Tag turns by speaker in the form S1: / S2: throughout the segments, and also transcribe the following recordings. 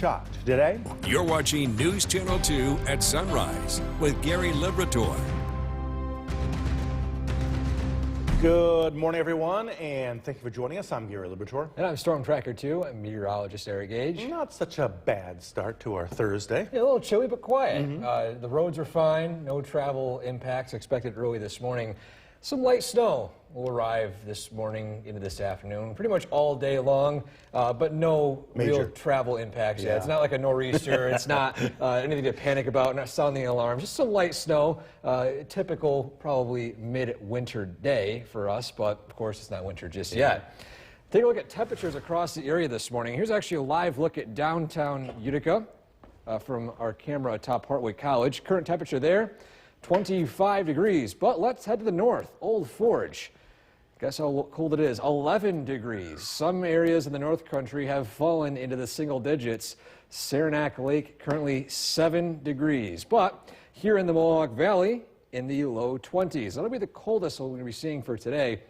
S1: Shocked today.
S2: You're watching News Channel 2 at sunrise with Gary Liberatore.
S1: Good morning, everyone, and thank you for joining us. I'm Gary Liberatore.
S3: And I'm Storm Tracker 2, I'm meteorologist Eric Gage.
S1: Not such a bad start to our Thursday.
S3: Yeah, a little chilly, but quiet. The roads are fine. No travel impacts expected early this morning. Some light snow will arrive this morning into this afternoon, pretty much all day long, but no real travel impacts yet. It's not like a nor'easter. It's not anything to panic about, not sounding the alarm. Just some light snow, typical probably mid-winter day for us, but of course it's not winter just yet. Take a look at temperatures across the area this morning. Here's actually a live look at downtown Utica from our camera atop Hartwick College. Current temperature there, 25 degrees, but let's head to the north, Old Forge. Guess how cold it is, 11 degrees. Some areas in the North Country have fallen into the single digits. Saranac Lake currently 7 degrees, but here in the Mohawk Valley in the low 20s. That'll be the coldest we're going to be seeing for today.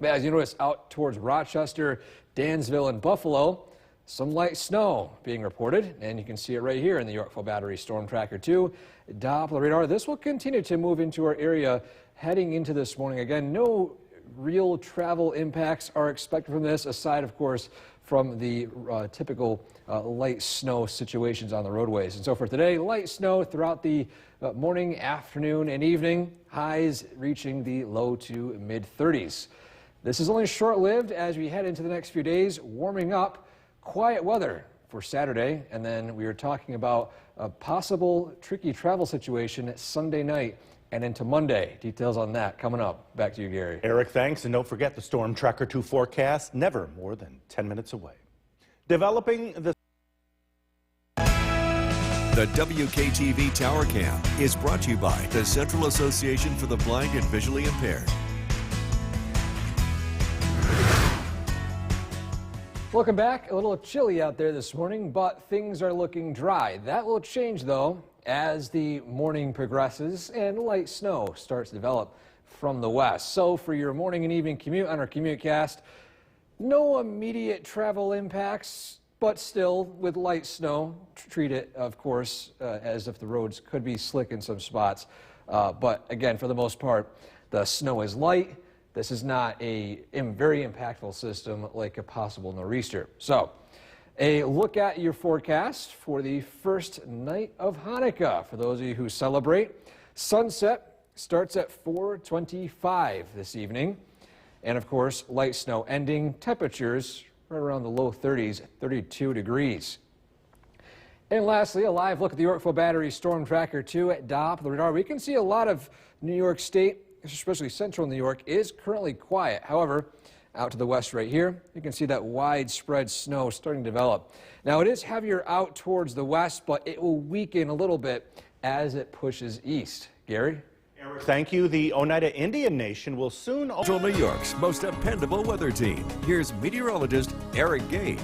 S3: But as you notice out towards Rochester, Dansville, and Buffalo, some light snow being reported, and you can see it right here in the Yorkville Battery Storm Tracker 2 Doppler radar. This will continue to move into our area heading into this morning. Again, no real travel impacts are expected from this, aside, of course, from the typical light snow situations on the roadways. And so for today, light snow throughout the morning, afternoon, and evening, highs reaching the low to mid-30s. This is only short-lived as we head into the next few days, warming up. Quiet weather for Saturday, and then we are talking about a possible tricky travel situation Sunday night and into Monday. Details on that coming up. Back to you, Gary.
S1: Eric, thanks, and don't forget the Storm Tracker 2 forecast, never more than 10 minutes away. Developing the
S2: WKTV Tower Cam is brought to you by the Central Association for the Blind and Visually Impaired.
S3: Welcome back. A little chilly out there this morning, but things are looking dry. That will change, though, as the morning progresses and light snow starts to develop from the west. So for your morning and evening commute on our CommuteCast, no immediate travel impacts, but still with light snow. Treat it, of course, as if the roads could be slick in some spots. But again, for the most part, the snow is light. This is not a very impactful system like a possible nor'easter. So, a look at your forecast for the first night of Hanukkah. For those of you who celebrate, sunset starts at 4:25 this evening. And of course, light snow ending, temperatures right around the low 30s, 32 degrees. And lastly, a live look at the Yorkville Battery Storm Tracker 2 at Doppler radar. We can see a lot of New York State, especially central New York, is currently quiet. However, out to the west right here, you can see that widespread snow starting to develop. Now, it is heavier out towards the west, but it will weaken a little bit as it pushes east. Gary?
S1: Eric, thank you. The Oneida Indian Nation will soon...
S2: Central New York's most dependable weather team. Here's meteorologist Eric Gage.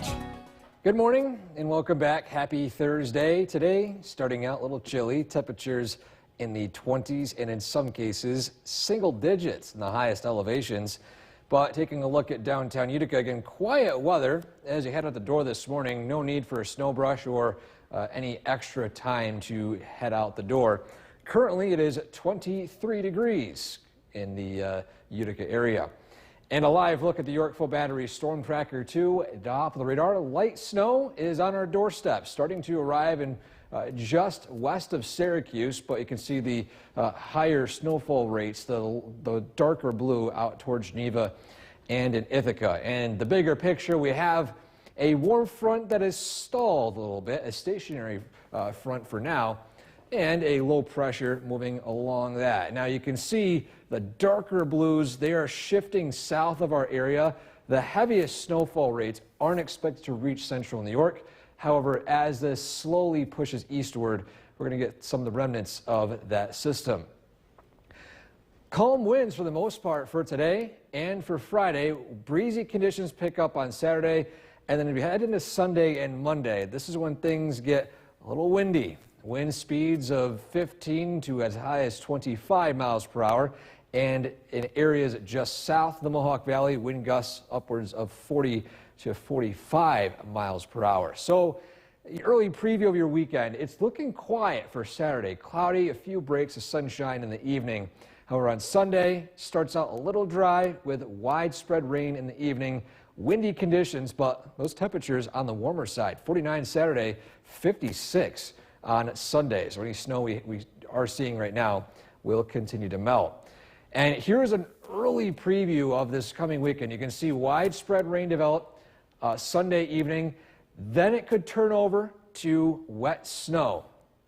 S3: Good morning and welcome back. Happy Thursday. Today, starting out a little chilly. Temperatures in the 20s and in some cases single digits in the highest elevations. But taking a look at downtown Utica, again, quiet weather as you head out the door this morning. No need for a snow brush or any extra time to head out the door. Currently, it is 23 degrees in the Utica area. And a live look at the Yorkville Battery Storm Tracker 2 Doppler radar. Light snow is on our doorstep, starting to arrive in just west of Syracuse, but you can see the higher snowfall rates, the darker blue out towards Geneva and in Ithaca. And the bigger picture, we have a warm front that is stalled a little bit, a stationary front for now, and a low pressure moving along that. Now you can see the darker blues, they are shifting south of our area. The heaviest snowfall rates aren't expected to reach central New York. However, as this slowly pushes eastward, we're going to get some of the remnants of that system. Calm winds for the most part for today and for Friday. Breezy conditions pick up on Saturday, and then if you head into Sunday and Monday, this is when things get a little windy. Wind speeds of 15 to as high as 25 miles per hour, and in areas just south of the Mohawk Valley, wind gusts upwards of 40 to 45 miles per hour. So Early preview of your weekend. It's looking quiet for Saturday. Cloudy, a few breaks of sunshine in the evening. However, on Sunday, starts out a little dry with widespread rain in the evening. Windy conditions, but those temperatures on the warmer side. 49 Saturday, 56 on Sunday. So any snow we are seeing right now will continue to melt. And here's an early preview of this coming weekend. You can see widespread rain develop Sunday evening. Then it could turn over to wet snow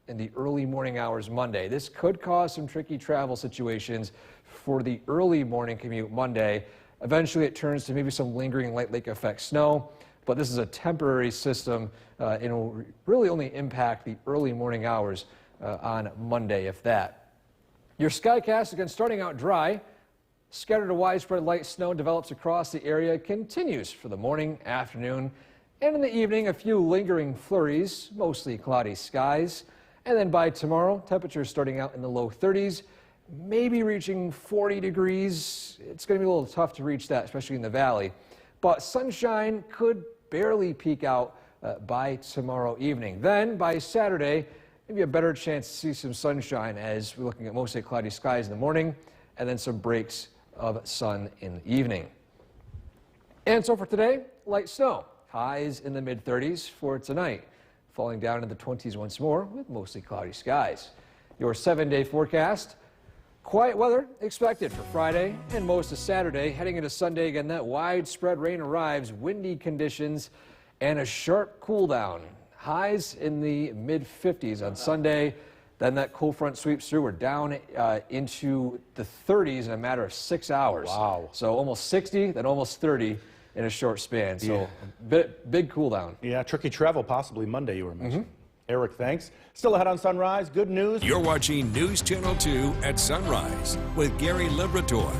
S3: in the early morning hours Monday. This could cause some tricky travel situations for the early morning commute Monday. Eventually it turns to maybe some lingering light lake effect snow, but this is a temporary system and it will really only impact the early morning hours on Monday, if that. Your skycast, again, starting out dry. Scattered to widespread light snow develops across the area, continues for the morning, afternoon, and in the evening, a few lingering flurries, mostly cloudy skies. And then by tomorrow, temperatures starting out in the low 30s, maybe reaching 40 degrees. It's going to be a little tough to reach that, especially in the valley. But sunshine could barely peek out by tomorrow evening. Then by Saturday, maybe a better chance to see some sunshine as we're looking at mostly cloudy skies in the morning and then some breaks of sun in the evening. And so for today, light snow. Highs in the mid-30s for tonight, falling down into the 20s once more with mostly cloudy skies. Your 7-day forecast, quiet weather expected for Friday and most of Saturday. Heading into Sunday, again, that widespread rain arrives, windy conditions, and a sharp cool down. Highs in the mid-50s on Sunday. Then that cold front sweeps through. We're down into the 30s in a matter of 6 hours.
S1: Wow.
S3: So almost 60, then almost 30. In a short span, so big cool down.
S1: Yeah, tricky travel possibly Monday, you were mentioning. Eric, thanks. Still ahead on Sunrise, good news.
S2: You're watching News Channel 2 at Sunrise with Gary Liberatore.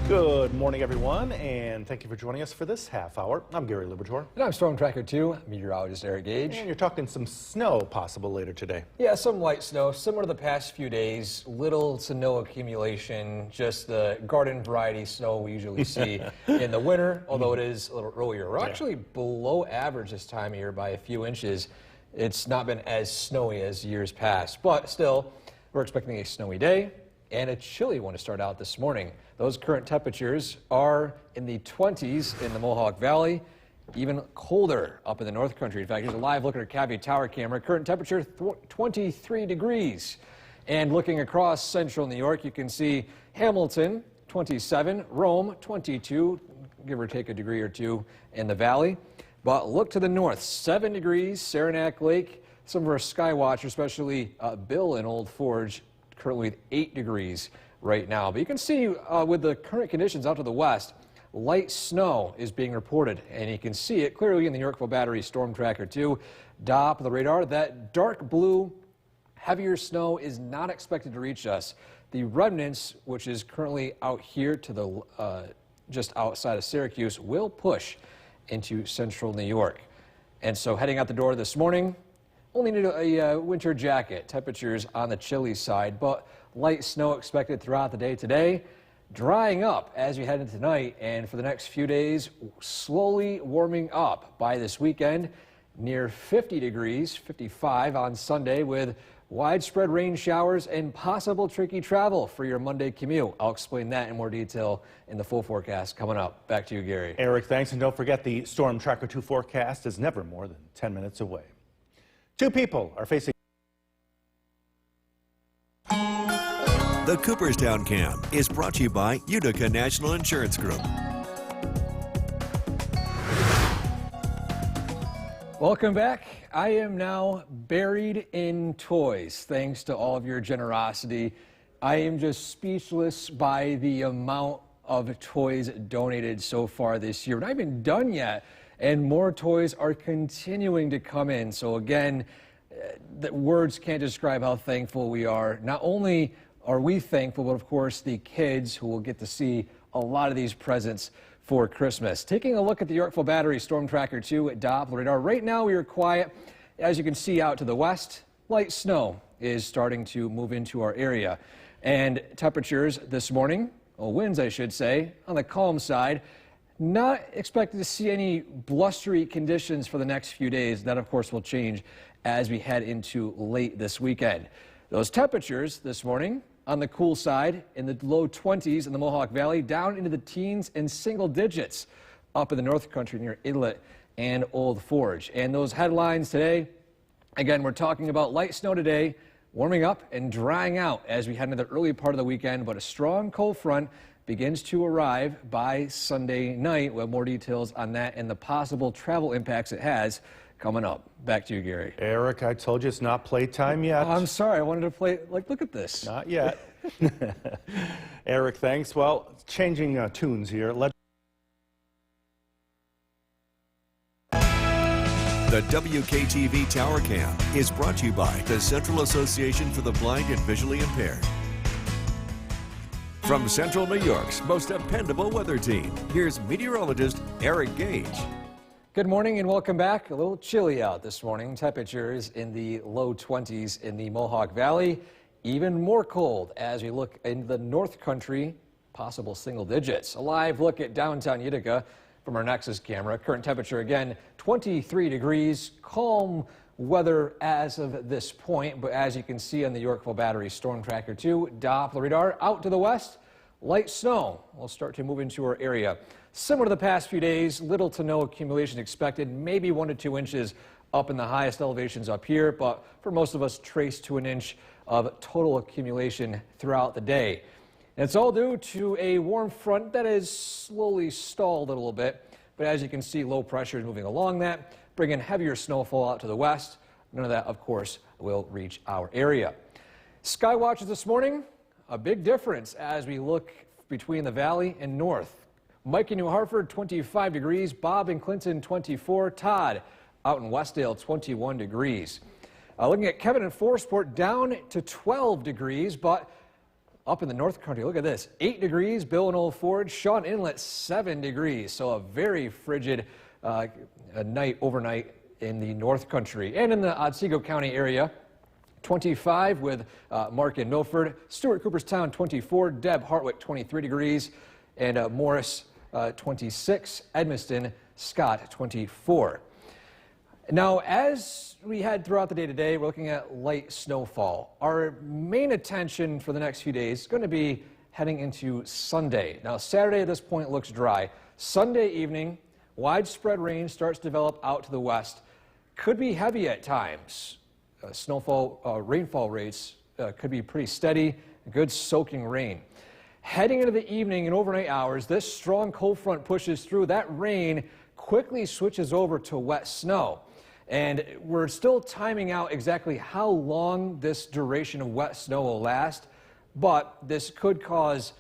S1: Good morning, everyone, and thank you for joining us for this half hour. I'm Gary Liberatore.
S3: And I'm Storm Tracker 2, meteorologist Eric Gage.
S1: And you're talking some snow possible later today.
S3: Yeah, some light snow, similar to the past few days. Little to no accumulation, just the garden variety snow we usually see in the winter, although it is a little earlier. We're actually below average this time of year by a few inches. It's not been as snowy as years past, but still, we're expecting a snowy day and a chilly one to start out this morning. Those current temperatures are in the 20s in the Mohawk Valley, even colder up in the North Country. In fact, here's a live look at our Cavvy Tower camera. Current temperature 23 degrees. And looking across central New York, you can see Hamilton 27, Rome 22, give or take a degree or two in the valley. But look to the north, 7 degrees, Saranac Lake. Some of our sky watchers, especially Bill in Old Forge, currently with 8 degrees right now. But you can see with the current conditions out to the west, light snow is being reported, and you can see it clearly in the Yorkville Battery Storm Tracker 2. Top of the radar, that dark blue, heavier snow is not expected to reach us. The remnants, which is currently out here to the just outside of Syracuse, will push into central New York. And so heading out the door this morning, only need a winter jacket. Temperatures on the chilly side, but light snow expected throughout the day today. Drying up as we head into tonight, and for the next few days, slowly warming up by this weekend. Near 50 degrees, 55 on Sunday, with widespread rain showers and possible tricky travel for your Monday commute. I'll explain that in more detail in the full forecast coming up. Back to you, Gary.
S1: Eric, thanks. And don't forget, the Storm Tracker 2 forecast is never more than 10 minutes away. 2 people are facing.
S2: The Cooperstown Cam is brought to you by Utica National Insurance Group.
S3: Welcome back. I am now buried in toys, thanks to all of your generosity. I am just speechless by the amount of toys donated so far this year. We're not even done yet, and more toys are continuing to come in. So again, the words can't describe how thankful we are. Not only are we thankful, but of course the kids who will get to see a lot of these presents for Christmas. Taking a look at the Yorkville Battery Storm Tracker 2 at Doppler radar. Right now we are quiet. As you can see out to the west, light snow is starting to move into our area. And temperatures this morning, well, winds I should say, on the calm side, Not expected to see any blustery conditions for the next few days. That, of course, will change as we head into late this weekend. Those temperatures this morning on the cool side in the low 20s in the Mohawk Valley, down into the teens and single digits up in the North Country near Inlet and Old Forge. And those headlines today, again, we're talking about light snow today, warming up and drying out as we head into the early part of the weekend, but a strong cold front begins to arrive by Sunday night. We'll have more details on that and the possible travel impacts it has coming up. Back to you, Gary.
S1: Eric, I told you it's not playtime yet.
S3: I'm sorry, I wanted to play, look at this.
S1: Not yet. Eric, thanks. Well, changing tunes here.
S2: The WKTV Tower Cam is brought to you by the Central Association for the Blind and Visually Impaired. From Central New York's most dependable weather team, here's meteorologist Eric Gage.
S3: Good morning and welcome back. A little chilly out this morning. Temperatures in the low 20s in the Mohawk Valley. Even more cold as we look in the North Country, possible single digits. A live look at downtown Utica from our Nexus camera. Current temperature again 23 degrees. Calm weather as of this point, but as you can see on the Yorkville Battery Storm Tracker 2 Doppler radar, out to the west, light snow will start to move into our area. Similar to the past few days, little to no accumulation expected, maybe 1 to 2 inches up in the highest elevations up here, but for most of us, trace to 1 inch of total accumulation throughout the day. And it's all due to a warm front that has slowly stalled a little bit, but as you can see, low pressure is moving along that, bringing heavier snowfall out to the west. None of that, of course, will reach our area. Sky watches this morning, a big difference as we look between the valley and north. Mike in New Hartford, 25 degrees. Bob in Clinton, 24. Todd out in Westdale, 21 degrees. Looking at Kevin in Forestport, down to 12 degrees, but up in the North Country, look at this, 8 degrees. Bill in Old Forge, Sean Inlet, 7 degrees. So a very frigid night overnight in the North Country. And in the Otsego County area, 25 with Mark in Milford. Stewart Cooperstown, 24. Deb Hartwick, 23 degrees. And Morris, 26. Edmiston, Scott, 24. Now, as we head throughout the day today, we're looking at light snowfall. Our main attention for the next few days is going to be heading into Sunday. Now, Saturday at this point looks dry. Sunday evening, widespread rain starts to develop out to the west. Could be heavy at times. Rainfall rates could be pretty steady, good soaking rain. Heading into the evening and overnight hours, this strong cold front pushes through. That rain quickly switches over to wet snow. And we're still timing out exactly how long this duration of wet snow will last, but this could cause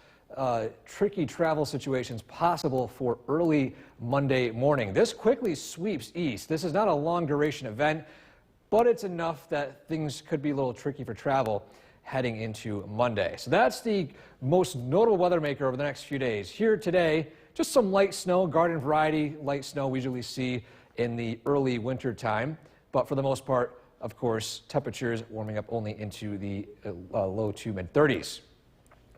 S3: tricky travel situations possible for early Monday morning. This quickly sweeps east. This is not a long duration event, but it's enough that things could be a little tricky for travel heading into Monday. So that's the most notable weather maker over the next few days. Here today, just some light snow, garden variety light snow we usually see in the early winter time. But for the most part, of course, temperatures warming up only into the low to mid 30s.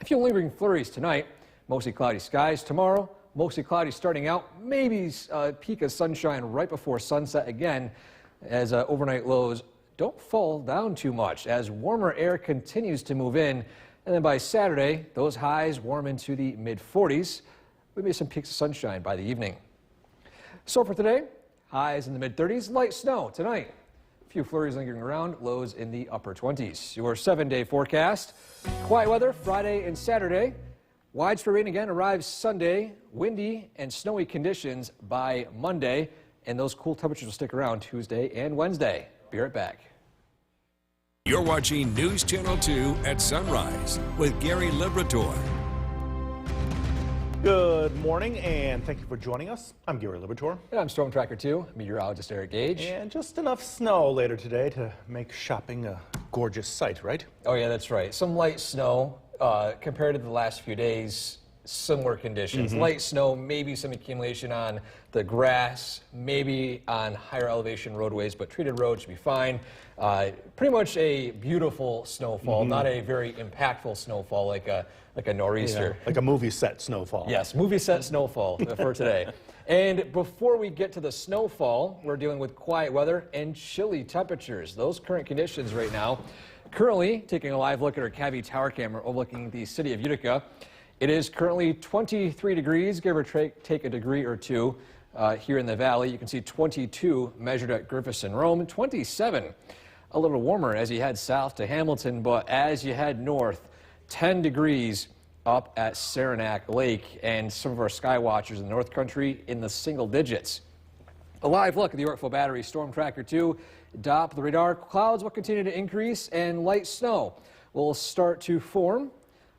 S3: A few lingering flurries tonight, mostly cloudy skies. Tomorrow, mostly cloudy starting out, maybe a peak of sunshine right before sunset again, as overnight lows don't fall down too much as warmer air continues to move in. And then by Saturday, those highs warm into the mid 40s. Maybe some peaks of sunshine by the evening. So for today, highs in the mid 30s, light snow tonight. A few flurries lingering around, lows in the upper 20s. Your 7-day forecast. Quiet weather Friday and Saturday. Widespread rain again arrives Sunday. Windy and snowy conditions by Monday. And those cool temperatures will stick around Tuesday and Wednesday. Be right back.
S2: You're watching News Channel 2 at sunrise with Gary Liberatore.
S1: Good morning, and thank you for joining us. I'm Gary Liberatore.
S3: And I'm Storm Tracker 2, meteorologist Eric Gage.
S1: And just enough snow later today to make shopping a gorgeous sight, right?
S3: Oh yeah, that's right. Some light snow compared to the last few days. similar conditions. Light snow, maybe some accumulation on the grass, maybe on higher elevation roadways, but treated roads should be fine. Pretty much a beautiful snowfall, not a very impactful snowfall like a nor'easter.
S1: Like a movie set snowfall.
S3: Yes, movie set snowfall for today. And before we get to the snowfall, we're dealing with quiet weather and chilly temperatures. Those current conditions right now. Currently, taking a live look at our Cavie Tower camera overlooking the city of Utica. It is currently 23 degrees, give or take a degree or two here in the valley. You can see 22 measured at Griffiths and Rome, 27 a little warmer as you head south to Hamilton, but as you head north, 10 degrees up at Saranac Lake, and some of our sky watchers in the North Country in the single digits. A live look at the Yorkville Battery Storm Tracker 2. Top of the radar, clouds will continue to increase and light snow will start to form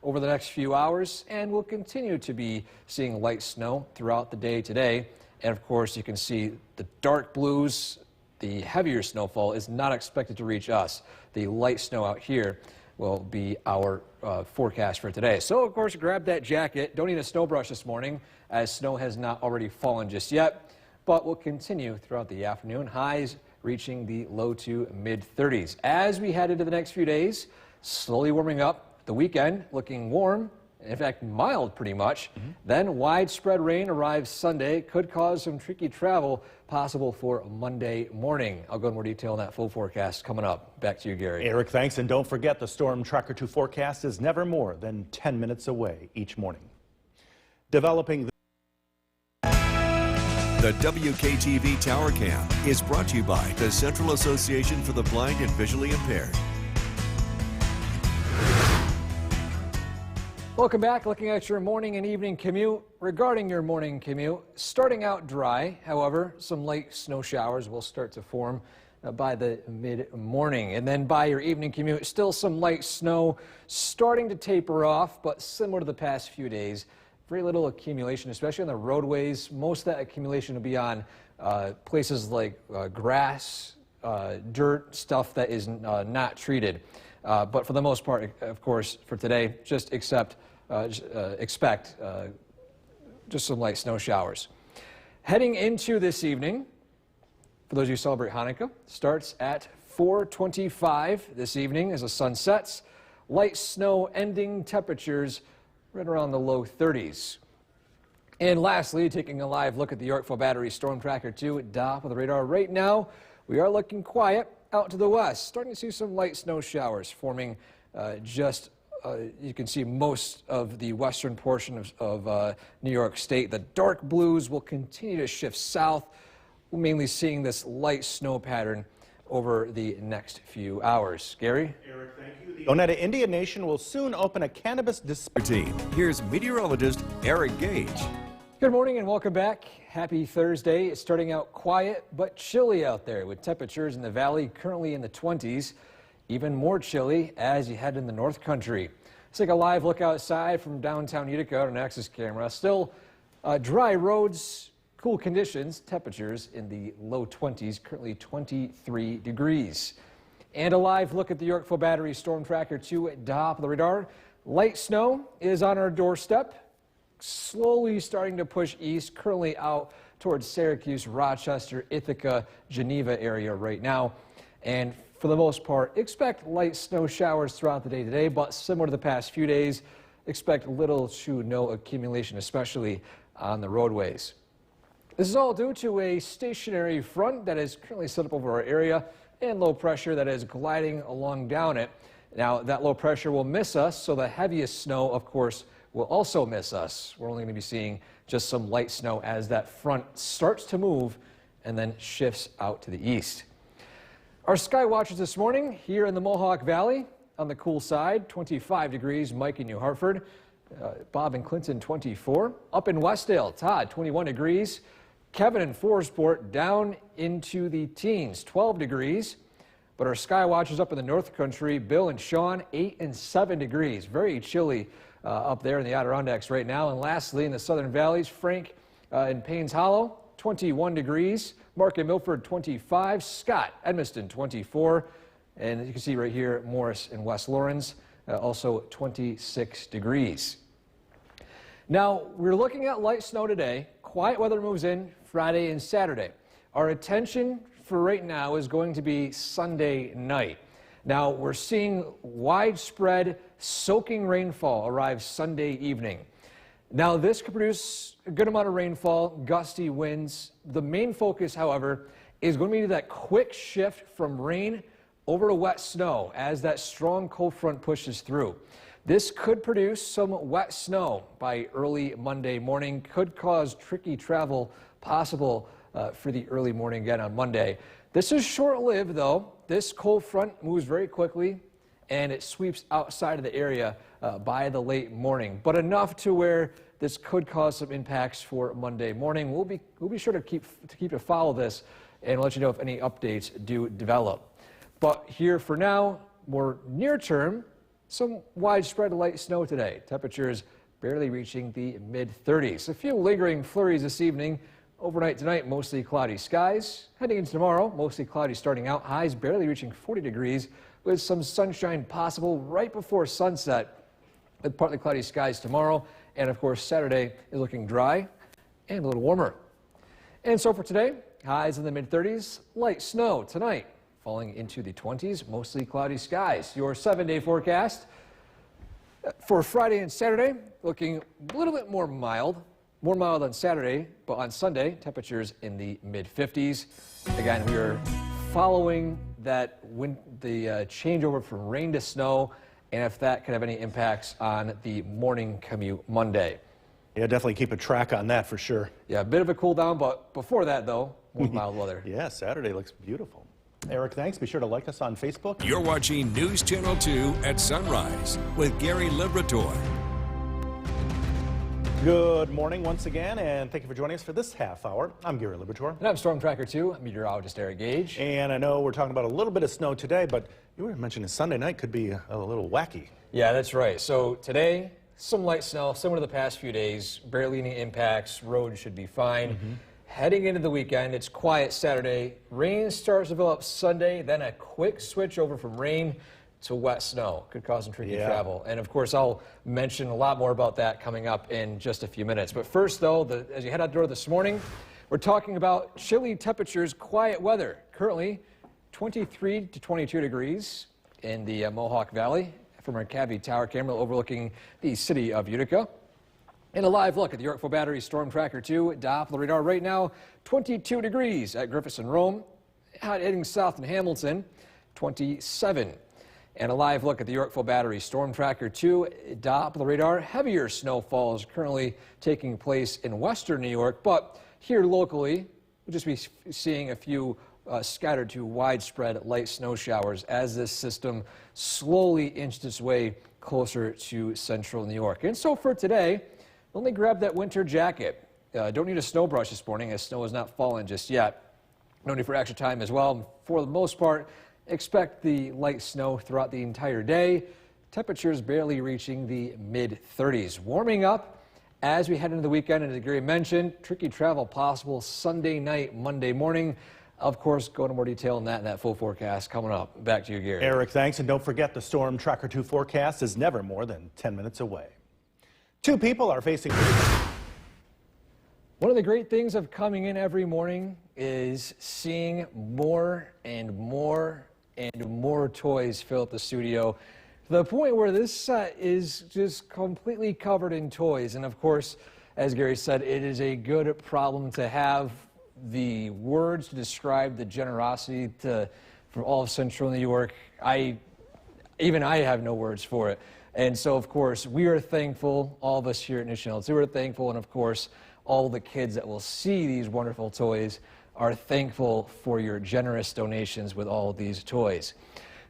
S3: over the next few hours, and we'll continue to be seeing light snow throughout the day today. And of course, you can see the dark blues. The heavier snowfall is not expected to reach us. The light snow out here will be our forecast for today. So, of course, grab that jacket. Don't need a snow brush this morning, as snow has not already fallen just yet, but will continue throughout the afternoon. Highs reaching the low to mid 30s. As we head into the next few days, slowly warming up. The weekend looking warm, in fact mild pretty much. Then widespread rain arrives Sunday, could cause some tricky travel possible for Monday morning. I'll go into more detail on that full forecast coming up. Back to you, Gary.
S1: Eric, thanks. And don't forget, the Storm Tracker 2 forecast is never more than 10 minutes away each morning. Developing
S2: The WKTV Tower Cam is brought to you by the Central Association for the Blind and Visually Impaired.
S3: Welcome back. Looking at your morning and evening commute. Regarding your morning commute, starting out dry. However, some light snow showers will start to form by the mid-morning. And then by your evening commute, still some light snow starting to taper off, but similar to the past few days. Very little accumulation, especially on the roadways. Most of that accumulation will be on places like grass, dirt, stuff that is not treated. But for the most part, of course, for today, just expect just some light snow showers. Heading into this evening, for those of you who celebrate Hanukkah, starts at 4:25 this evening as the sun sets. Light snow ending temperatures right around the low 30s. And lastly, taking a live look at the Yorkville Battery Storm Tracker 2 at top of the radar right now, we are looking quiet out to the west, starting to see some light snow showers forming you can see most of the western portion of New York State. The dark blues will continue to shift south. We're mainly seeing this light snow pattern over the next few hours. Gary?
S1: Eric, thank you. The Oneida Indian Nation will soon open a cannabis dispensary.
S2: Here's meteorologist Eric Gage.
S3: Good morning and welcome back. Happy Thursday. It's starting out quiet but chilly out there with temperatures in the valley currently in the 20s. Even more chilly as you head in the North Country. Let's take a live look outside from downtown Utica on an Axis camera. Still dry roads, cool conditions, temperatures in the low 20s, currently 23 degrees. And a live look at the Yorkville Battery Storm Tracker 2 at top of the radar. Light snow is on our doorstep, slowly starting to push east, currently out towards Syracuse, Rochester, Ithaca, Geneva area right now. And for the most part, expect light snow showers throughout the day today, but similar to the past few days, expect little to no accumulation, especially on the roadways. This is all due to a stationary front that is currently set up over our area and low pressure that is gliding along down it. Now, that low pressure will miss us, so the heaviest snow, of course, will also miss us. We're only going to be seeing just some light snow as that front starts to move and then shifts out to the east. Our sky watchers this morning here in the Mohawk Valley on the cool side, 25 degrees, Mike in New Hartford, Bob and Clinton 24. Up in Westdale, Todd 21 degrees. Kevin in Forestport down into the teens, 12 degrees. But our sky watchers up in the North Country, Bill and Sean, 8 and 7 degrees. Very chilly up there in the Adirondacks right now. And lastly, in the Southern Valleys, Frank in Paynes Hollow, 21 degrees. Mark in Milford, 25. Scott, Edmiston, 24. And you can see right here, Morris in West Lawrence, also 26 degrees. Now, we're looking at light snow today. Quiet weather moves in Friday and Saturday. Our attention for right now is going to be Sunday night. Now, we're seeing widespread soaking rainfall arrive Sunday evening. Now, this could produce a good amount of rainfall, gusty winds. The main focus, however, is going to be that quick shift from rain over to wet snow as that strong cold front pushes through. This could produce some wet snow by early Monday morning, could cause tricky travel possible for the early morning again on Monday. This is short-lived, though. This cold front moves very quickly, and it sweeps outside of the area by the late morning, but enough to where this could cause some impacts for Monday morning. We'll be sure to keep to follow this and let you know if any updates do develop. But here for now, more near term, some widespread light snow today. Temperatures barely reaching the mid-30s. A few lingering flurries this evening. Overnight tonight, mostly cloudy skies. Heading into tomorrow, mostly cloudy starting out. Highs barely reaching 40 degrees with some sunshine possible right before sunset with partly cloudy skies tomorrow. And of course, Saturday is looking dry and a little warmer. And so for today, highs in the mid-30s, light snow tonight. Falling into the 20s, mostly cloudy skies. Your 7-day forecast for Friday and Saturday looking a little bit more mild on Saturday, but on Sunday, temperatures in the mid-50s. Again, we are following that the changeover from rain to snow, and if that could have any impacts on the morning commute Monday.
S1: Yeah, definitely keep a track on that for sure.
S3: Yeah, a bit of a cool down, but before that, though, more mild weather.
S1: Yeah, Saturday looks beautiful. Eric, thanks. Be sure to like us on Facebook.
S2: You're watching News Channel 2 at sunrise with Gary Liberator.
S1: Good morning once again, and thank you for joining us for this half hour. I'm Gary Liberator.
S3: And I'm Storm Tracker 2, meteorologist Eric Gage.
S1: And I know we're talking about a little bit of snow today, but you were mentioning Sunday night could be a little wacky.
S3: Yeah, that's right. So today, some light snow, similar to the past few days, barely any impacts, roads should be fine. Heading into the weekend, it's quiet Saturday. Rain starts to develop Sunday, then a quick switch over from rain to wet snow. Could cause some tricky travel. And of course, I'll mention a lot more about that coming up in just a few minutes. But first, though, as you head out the door this morning, we're talking about chilly temperatures, quiet weather. Currently, 23 to 22 degrees in the Mohawk Valley from our Cavity Tower camera overlooking the city of Utica. And a live look at the Yorkville Battery Storm Tracker 2 Doppler radar right now, 22 degrees at Griffiths and Rome, heading south in Hamilton, 27. And a live look at the Yorkville Battery Storm Tracker 2 Doppler radar. Heavier snowfall is currently taking place in western New York, but here locally, we'll just be seeing a few scattered to widespread light snow showers as this system slowly inched its way closer to central New York. And so for today, only grab that winter jacket. Don't need a snow brush this morning as snow has not fallen just yet. No need for extra time as well. For the most part, expect the light snow throughout the entire day. Temperatures barely reaching the mid-30s. Warming up as we head into the weekend, and as Gary mentioned, tricky travel possible Sunday night, Monday morning. Of course, go into more detail on that in that full forecast coming up. Back to you, Gary.
S1: Eric, thanks. And don't forget the Storm Tracker 2 forecast is never more than 10 minutes away. 2 people are facing...
S3: One of the great things of coming in every morning is seeing more and more and more toys fill up the studio to the point where this set is just completely covered in toys. And of course, as Gary said, it is a good problem to have. The words to describe the generosity from all of Central New York, even I have no words for it. And so, of course, we are thankful, all of us here at News Channel 2 are thankful, and of course, all the kids that will see these wonderful toys are thankful for your generous donations with all of these toys.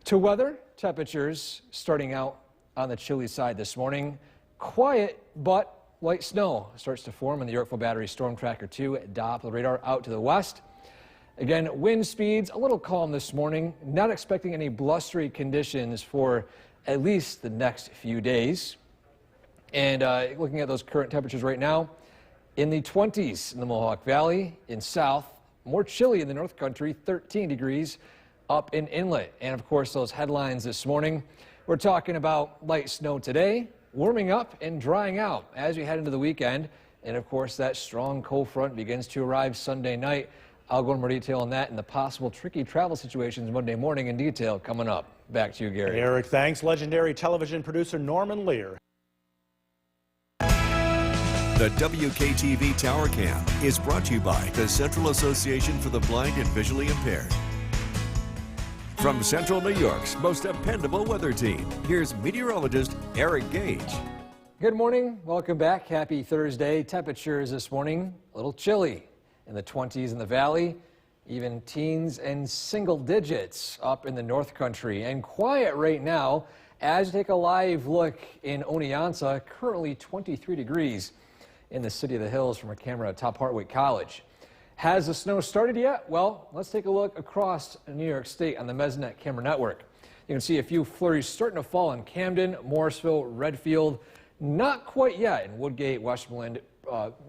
S3: To weather, temperatures starting out on the chilly side this morning. Quiet, but light snow starts to form in the Yorkville Battery Storm Tracker 2 Doppler radar out to the west. Again, wind speeds a little calm this morning. Not expecting any blustery conditions for at least the next few days. And looking at those current temperatures right now, in the 20s in the Mohawk Valley, in south, more chilly in the North Country, 13 degrees up in Inlet. And of course, those headlines this morning, we're talking about light snow today, warming up and drying out as we head into the weekend. And of course, that strong cold front begins to arrive Sunday night. I'll go into more detail on that and the possible tricky travel situations Monday morning in detail coming up. Back to you, Gary.
S1: Eric, thanks. Legendary television producer Norman Lear.
S2: The WKTV Tower Cam is brought to you by the Central Association for the Blind and Visually Impaired. From Central New York's most dependable weather team, here's meteorologist Eric Gage.
S3: Good morning. Welcome back. Happy Thursday. Temperatures this morning a little chilly in the 20s in the valley, even teens and single digits up in the North Country, and quiet right now as you take a live look in Oneonta, currently 23 degrees in the City of the Hills from a camera at Top Hartwick College. Has the snow started yet? Well, let's take a look across New York State on the Mesnet camera network. You can see a few flurries starting to fall in Camden, Morrisville, Redfield. Not quite yet in Woodgate, Westmoreland,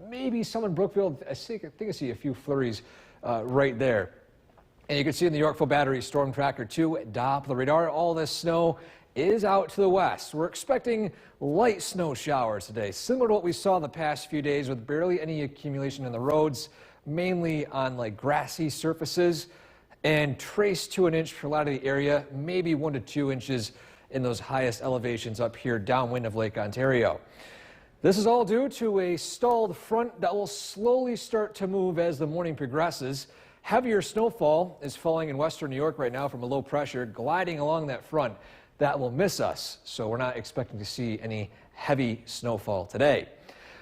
S3: maybe some in Brookfield. I think I see a few flurries right there. And you can see in the Yorkville Battery Storm Tracker 2 Doppler radar, all this snow is out to the west. We're expecting light snow showers today, similar to what we saw in the past few days with barely any accumulation in the roads, mainly on like grassy surfaces, and trace to an inch for a lot of the area, maybe 1 to 2 inches in those highest elevations up here downwind of Lake Ontario. This is all due to a stalled front that will slowly start to move as the morning progresses. Heavier snowfall is falling in western New York right now from a low pressure gliding along that front. That will miss us, so we're not expecting to see any heavy snowfall today.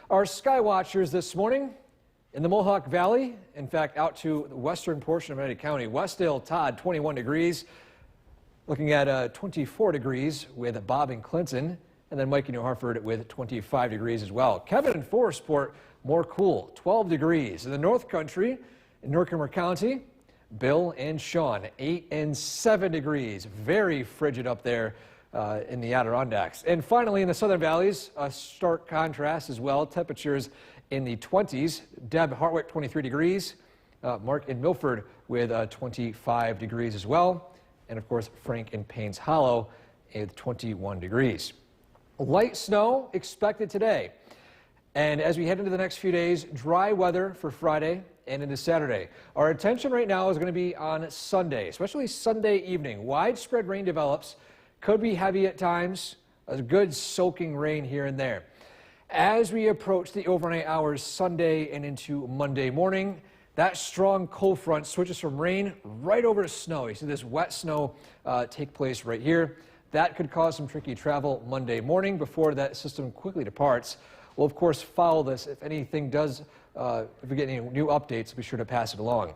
S3: Our sky watchers this morning in the Mohawk Valley, in fact, out to the western portion of Eddy County. Westdale Todd, 21 degrees. Looking at 24 degrees with Bob and Clinton, and then Mike in New Hartford with 25 degrees as well. Kevin and Forestport, more cool, 12 degrees. In the North Country, in North County, Bill and Sean, 8 and 7 degrees. Very frigid up there in the Adirondacks. And finally, in the Southern Valleys, a stark contrast as well. Temperatures in the 20s. Deb Hartwick, 23 degrees. Mark in Milford with 25 degrees as well. And of course, Frank in Paynes Hollow with 21 degrees. Light snow expected today. And as we head into the next few days, dry weather for Friday and into Saturday. Our attention right now is going to be on Sunday, especially Sunday evening. Widespread rain develops, could be heavy at times, a good soaking rain here and there. As we approach the overnight hours Sunday and into Monday morning, that strong cold front switches from rain right over to snow. You see this wet snow take place right here. That could cause some tricky travel Monday morning before that system quickly departs. We'll, of course, follow this. If anything does, if we get any new updates, be sure to pass it along.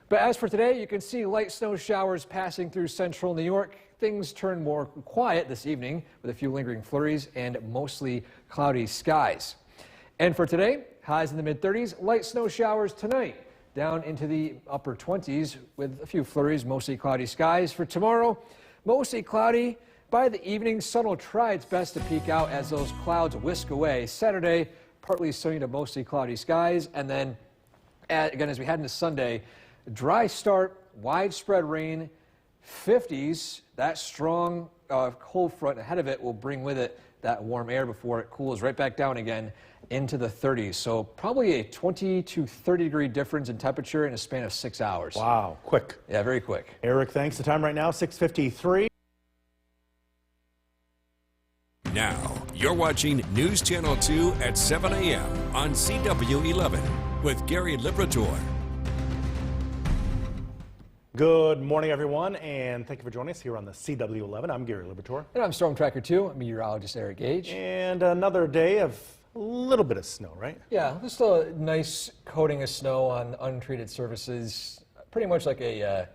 S3: But as for today, you can see light snow showers passing through central New York. Things turn more quiet this evening with a few lingering flurries and mostly cloudy skies. And for today, highs in the mid-30s, light snow showers tonight down into the upper 20s with a few flurries, mostly cloudy skies. For tomorrow, mostly cloudy. By the evening, sun will try its best to peek out as those clouds whisk away. Saturday, partly sunny to mostly cloudy skies. And then, again, as we head into Sunday, dry start, widespread rain, 50s. That strong cold front ahead of it will bring with it that warm air before it cools right back down again into the 30s. So probably a 20 to 30 degree difference in temperature in a span of 6 hours.
S1: Wow, quick.
S3: Yeah, very quick.
S1: Eric, thanks. The time right now, 6:53.
S2: Now, you're watching News Channel 2 at 7 a.m. on CW 11 with Gary Liberatore.
S1: Good morning, everyone, and thank you for joining us here on the CW 11. I'm Gary Liberatore.
S3: And I'm Storm Tracker 2, meteorologist Eric Gage.
S1: And another day of a little bit of snow, right?
S3: Yeah, just a nice coating of snow on untreated surfaces. Pretty much like a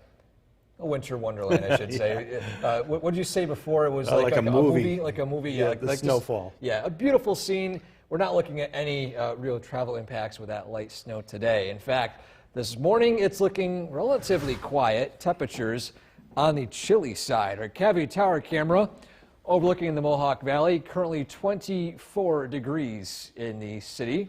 S3: winter wonderland, I should say. What did you say before? It was like a movie. Like a movie.
S1: Yeah, the snowfall.
S3: A beautiful scene. We're not looking at any real travel impacts with that light snow today. In fact, this morning it's looking relatively quiet. Temperatures on the chilly side. Our Cavvy Tower camera overlooking the Mohawk Valley, currently 24 degrees in the city.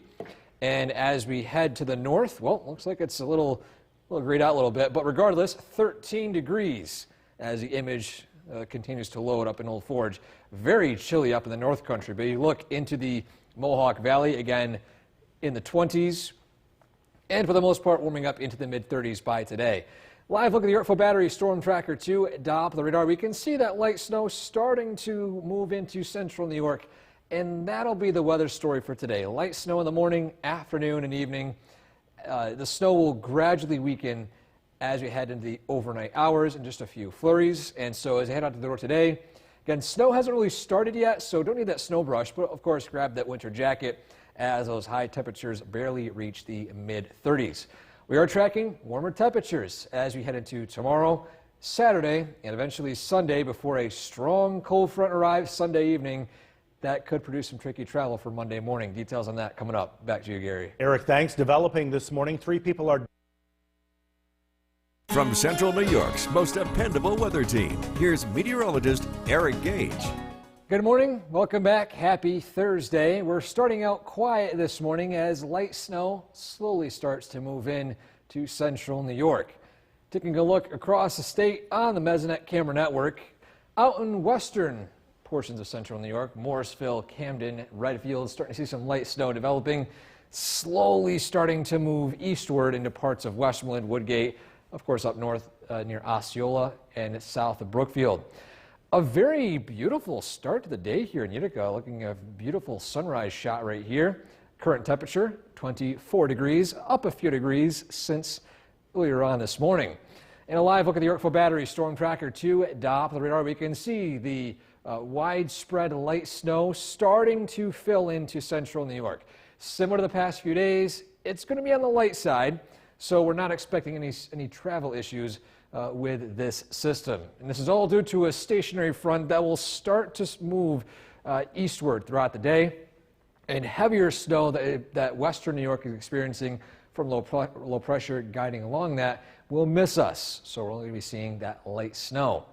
S3: And as we head to the north, well, looks like it's a little grayed out a little bit, but regardless, 13 degrees as the image continues to load up in Old Forge. Very chilly up in the North Country, but you look into the Mohawk Valley, again in the 20s, and for the most part warming up into the mid-30s by today. Live look at the Yorkville Battery Storm Tracker 2 Doppler radar. We can see that light snow starting to move into central New York, and that'll be the weather story for today. Light snow in the morning, afternoon, and evening. The snow will gradually weaken as we head into the overnight hours and just a few flurries. And so as I head out the door today, again, snow hasn't really started yet, so don't need that snow brush, but of course grab that winter jacket as those high temperatures barely reach the mid-30s. We are tracking warmer temperatures as we head into tomorrow, Saturday, and eventually Sunday before a strong cold front arrives Sunday evening. That could produce some tricky travel for Monday morning. Details on that coming up. Back to you, Gary.
S1: Eric, thanks. Developing this morning, 3 people are...
S2: From Central New York's most dependable weather team, here's meteorologist Eric Gage.
S3: Good morning. Welcome back. Happy Thursday. We're starting out quiet this morning as light snow slowly starts to move in to central New York. Taking a look across the state on the Mesonet camera network, out in western portions of central New York, Morrisville, Camden, Redfield, starting to see some light snow developing, slowly starting to move eastward into parts of Westmoreland, Woodgate, of course up north near Osceola and south of Brookfield. A very beautiful start to the day here in Utica, looking at a beautiful sunrise shot right here. Current temperature 24 degrees, up a few degrees since earlier on this morning. And a live look at the Yorkville Battery Storm Tracker 2 Doppler radar, we can see the widespread light snow starting to fill into central New York. Similar to the past few days, it's going to be on the light side, so we're not expecting any travel issues with this system. And this is all due to a stationary front that will start to move eastward throughout the day, and heavier snow that western New York is experiencing from low pressure guiding along that will miss us. So we're only going to be seeing that light snow.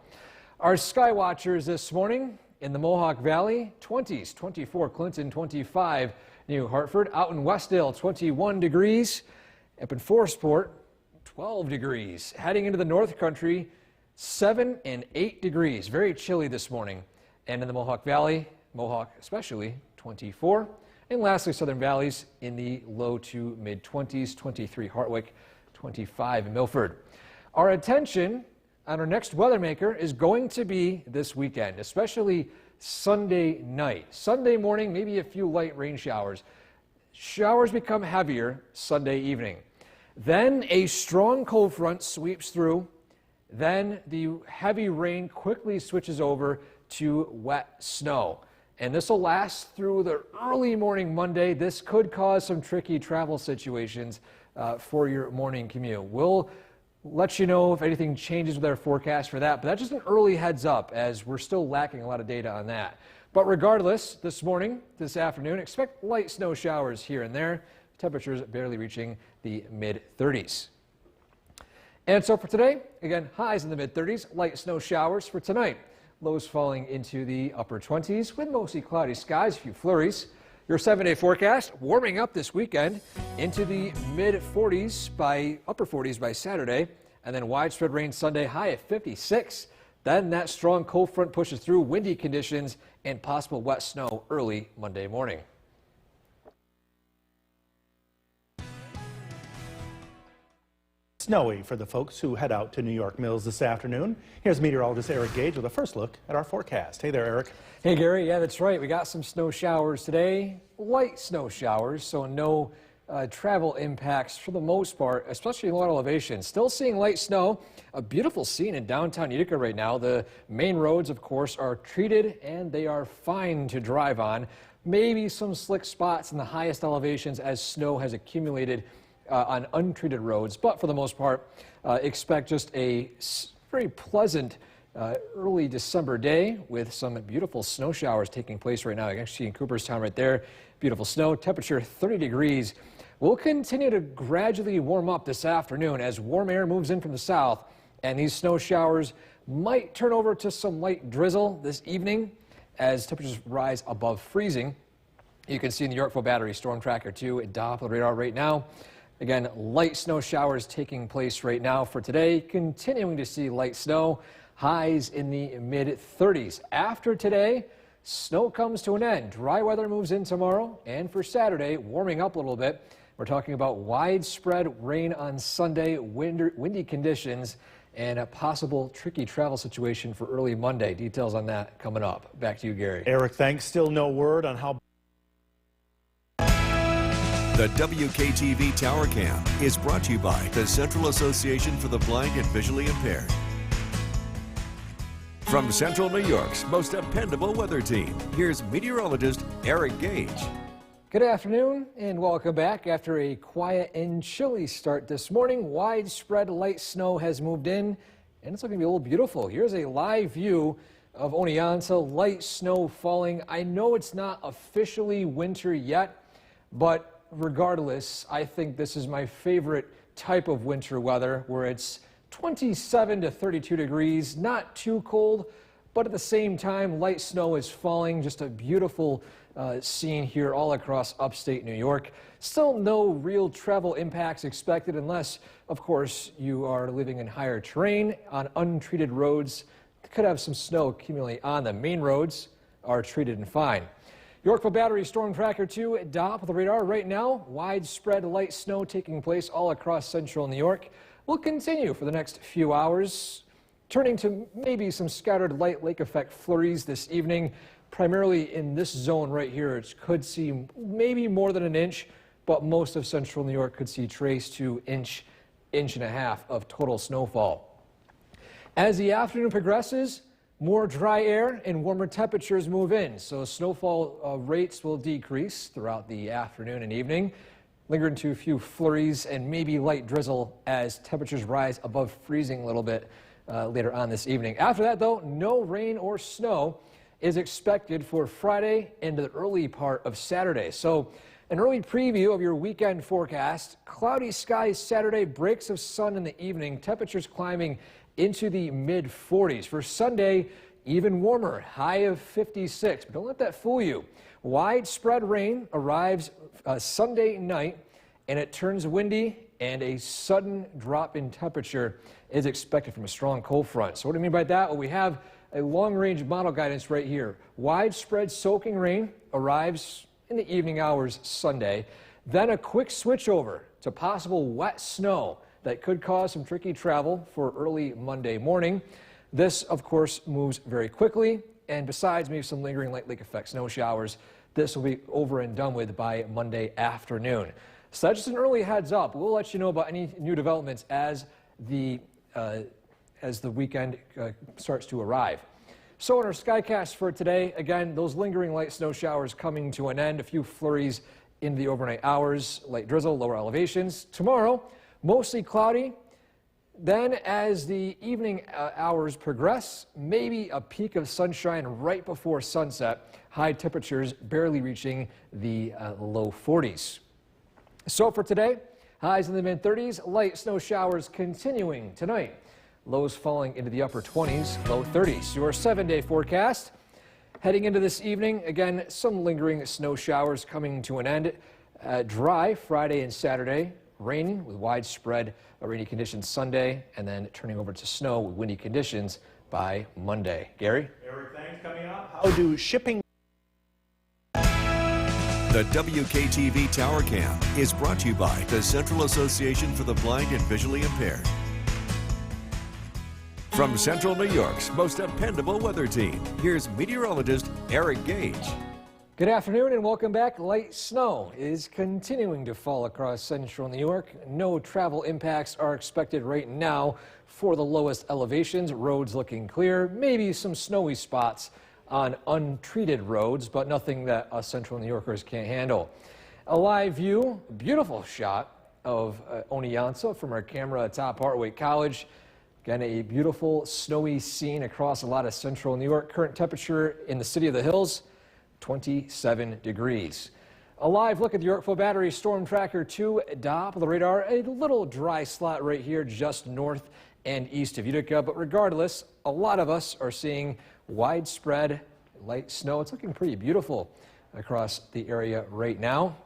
S3: Our sky watchers this morning in the Mohawk Valley, 20s, 24 Clinton, 25 New Hartford. Out in Westdale, 21 degrees. Up in Forestport, 12 degrees. Heading into the North Country, 7 and 8 degrees. Very chilly this morning. And in the Mohawk Valley, Mohawk especially, 24. And lastly, Southern Valleys in the low to mid-20s, 23 Hartwick, 25 Milford. Our attention on our next weather maker is going to be this weekend, especially Sunday night. Sunday morning, maybe a few light rain showers. Showers become heavier Sunday evening. Then a strong cold front sweeps through. Then the heavy rain quickly switches over to wet snow. And this will last through the early morning Monday. This could cause some tricky travel situations for your morning commute. We'll let you know if anything changes with our forecast for that, but that's just an early heads up as we're still lacking a lot of data on that. But regardless, this morning, this afternoon, expect light snow showers here and there. Temperatures barely reaching the mid-30s. And so for today, again, highs in the mid-30s, light snow showers for tonight. Lows falling into the upper 20s with mostly cloudy skies, a few flurries. Your 7-day forecast warming up this weekend into the mid-40s by upper 40s by Saturday, and then widespread rain Sunday, high at 56. Then that strong cold front pushes through, windy conditions and possible wet snow early Monday morning.
S1: Snowy for the folks who head out to New York Mills this afternoon. Here's meteorologist Eric Gage with a first look at our forecast. Hey there, Eric.
S3: Hey, Gary. Yeah, that's right. We got some snow showers today, light snow showers, so no travel impacts for the most part, especially in low elevations. Still seeing light snow. A beautiful scene in downtown Utica right now. The main roads, of course, are treated and they are fine to drive on. Maybe some slick spots in the highest elevations as snow has accumulated on untreated roads, but for the most part, expect just a very pleasant early December day with some beautiful snow showers taking place right now. You can see in Cooperstown right there, beautiful snow, temperature 30 degrees. We'll continue to gradually warm up this afternoon as warm air moves in from the south, and these snow showers might turn over to some light drizzle this evening as temperatures rise above freezing. You can see in the Yorkville Battery Storm Tracker 2 Doppler radar right now. Again, light snow showers taking place right now for today. Continuing to see light snow, highs in the mid-30s. After today, snow comes to an end. Dry weather moves in tomorrow, and for Saturday, warming up a little bit. We're talking about widespread rain on Sunday, windy conditions, and a possible tricky travel situation for early Monday. Details on that coming up. Back to you, Gary.
S1: Eric, thanks. Still no word on how.
S2: The WKTV Tower Cam is brought to you by the Central Association for the Blind and Visually Impaired. From Central New York's most dependable weather team, here's meteorologist Eric Gage.
S3: Good afternoon and welcome back. After a quiet and chilly start this morning, widespread light snow has moved in and it's looking to be a little beautiful. Here's a live view of Oneonta, light snow falling. I know it's not officially winter yet, but regardless, I think this is my favorite type of winter weather where it's 27 to 32 degrees, not too cold, but at the same time, light snow is falling. Just a beautiful scene here all across upstate New York. Still no real travel impacts expected unless, of course, you are living in higher terrain on untreated roads. Could have some snow accumulate on them. Main roads are treated and fine. Yorkville Battery Storm Tracker 2 DOP with the radar right now. Widespread light snow taking place all across central New York. Will continue for the next few hours, turning to maybe some scattered light lake effect flurries this evening. Primarily in this zone right here, it could see maybe more than an inch, but most of central New York could see trace to inch and a half of total snowfall. As the afternoon progresses, more dry air and warmer temperatures move in, so snowfall rates will decrease throughout the afternoon and evening, lingering to a few flurries and maybe light drizzle as temperatures rise above freezing a little bit later on this evening. After that, though, no rain or snow is expected for Friday and the early part of Saturday. So an early preview of your weekend forecast: cloudy skies Saturday, breaks of sun in the evening, temperatures climbing into the mid-40s. For Sunday, even warmer, high of 56. But don't let that fool you. Widespread rain arrives Sunday night, and it turns windy, and a sudden drop in temperature is expected from a strong cold front. So what do I mean by that? Well, we have a long-range model guidance right here. Widespread soaking rain arrives in the evening hours Sunday. Then a quick switch over to possible wet snow that could cause some tricky travel for early Monday morning. This, of course, moves very quickly, and besides maybe some lingering light lake effect snow showers, this will be over and done with by Monday afternoon. So that's just an early heads up. We'll let you know about any new developments as the weekend starts to arrive. So in our Skycast for today, again, those lingering light snow showers coming to an end, a few flurries in the overnight hours, light drizzle, lower elevations. Tomorrow, mostly cloudy. Then as the evening hours progress, maybe a peak of sunshine right before sunset. High temperatures barely reaching the low 40s. So for today, highs in the mid-30s, light snow showers continuing tonight. Lows falling into the upper 20s, low 30s. Your 7-day forecast. Heading into this evening, again, some lingering snow showers coming to an end. Dry Friday and Saturday. Raining with widespread rainy conditions Sunday, and then turning over to snow with windy conditions by Monday. Gary?
S1: Eric, thanks. Coming up, how do shipping...
S2: The WKTV Tower Cam is brought to you by the Central Association for the Blind and Visually Impaired. From Central New York's most dependable weather team, here's meteorologist Eric Gage.
S3: Good afternoon and welcome back. Light snow is continuing to fall across central New York. No travel impacts are expected right now for the lowest elevations. Roads looking clear, maybe some snowy spots on untreated roads, but nothing that us central New Yorkers can't handle. A live view, beautiful shot of Oneonta from our camera atop Hartwick College. Again, a beautiful snowy scene across a lot of central New York. Current temperature in the city of the hills, 27 degrees. A live look at the Yorkville Battery Storm Tracker 2 DOP, the radar, a little dry slot right here just north and east of Utica, but regardless, a lot of us are seeing widespread light snow. It's looking pretty beautiful across the area right now.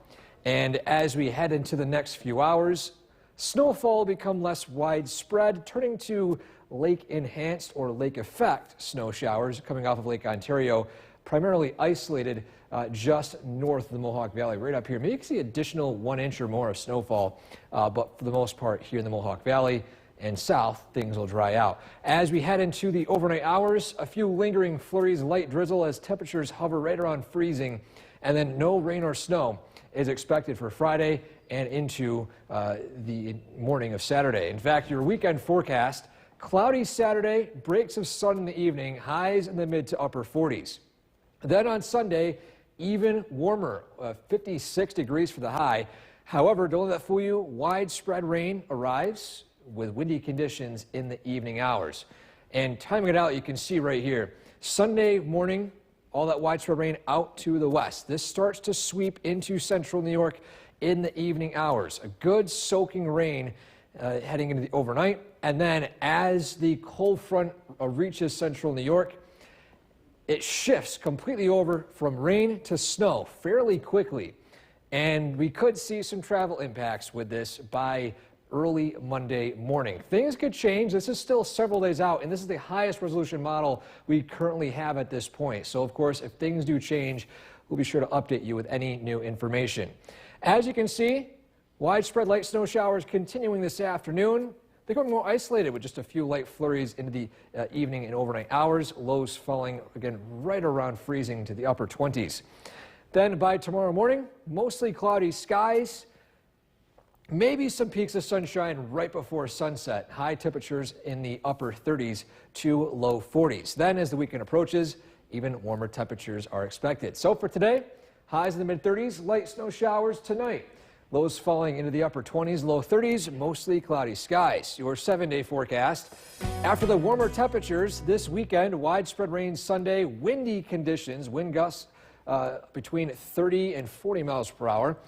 S3: And as we head into the next few hours, snowfall will become less widespread, turning to lake-enhanced or lake-effect snow showers coming off of Lake Ontario, primarily isolated just north of the Mohawk Valley, right up here. Maybe you can see additional 1 inch or more of snowfall, but for the most part here in the Mohawk Valley and south, things will dry out. As we head into the overnight hours, a few lingering flurries, light drizzle as temperatures hover right around freezing, and then no rain or snow is expected for Friday and into the morning of Saturday. In fact, your weekend forecast, cloudy Saturday, breaks of sun in the evening, highs in the mid to upper 40s. Then on Sunday, even warmer, 56 degrees for the high. However, don't let that fool you, widespread rain arrives with windy conditions in the evening hours. And timing it out, you can see right here, Sunday morning, all that widespread rain out to the west. This starts to sweep into central New York in the evening hours. A good soaking rain heading into the overnight. And then as the cold front reaches central New York, it shifts completely over from rain to snow fairly quickly. And we could see some travel impacts with this by early Monday morning. Things could change. This is still several days out, and this is the highest resolution model we currently have at this point. So, of course, if things do change, we'll be sure to update you with any new information. As you can see, widespread light snow showers continuing this afternoon. Becoming more isolated with just a few light flurries into the evening and overnight hours. Lows falling, again, right around freezing to the upper 20s. Then by tomorrow morning, mostly cloudy skies. Maybe some peaks of sunshine right before sunset. High temperatures in the upper 30s to low 40s. Then as the weekend approaches, even warmer temperatures are expected. So for today, highs in the mid-30s, light snow showers tonight. Lows falling into the upper 20s, low 30s, mostly cloudy skies. Your 7-day forecast. After the warmer temperatures this weekend, widespread rain Sunday, windy conditions, wind gusts between 30 and 40 miles per hour.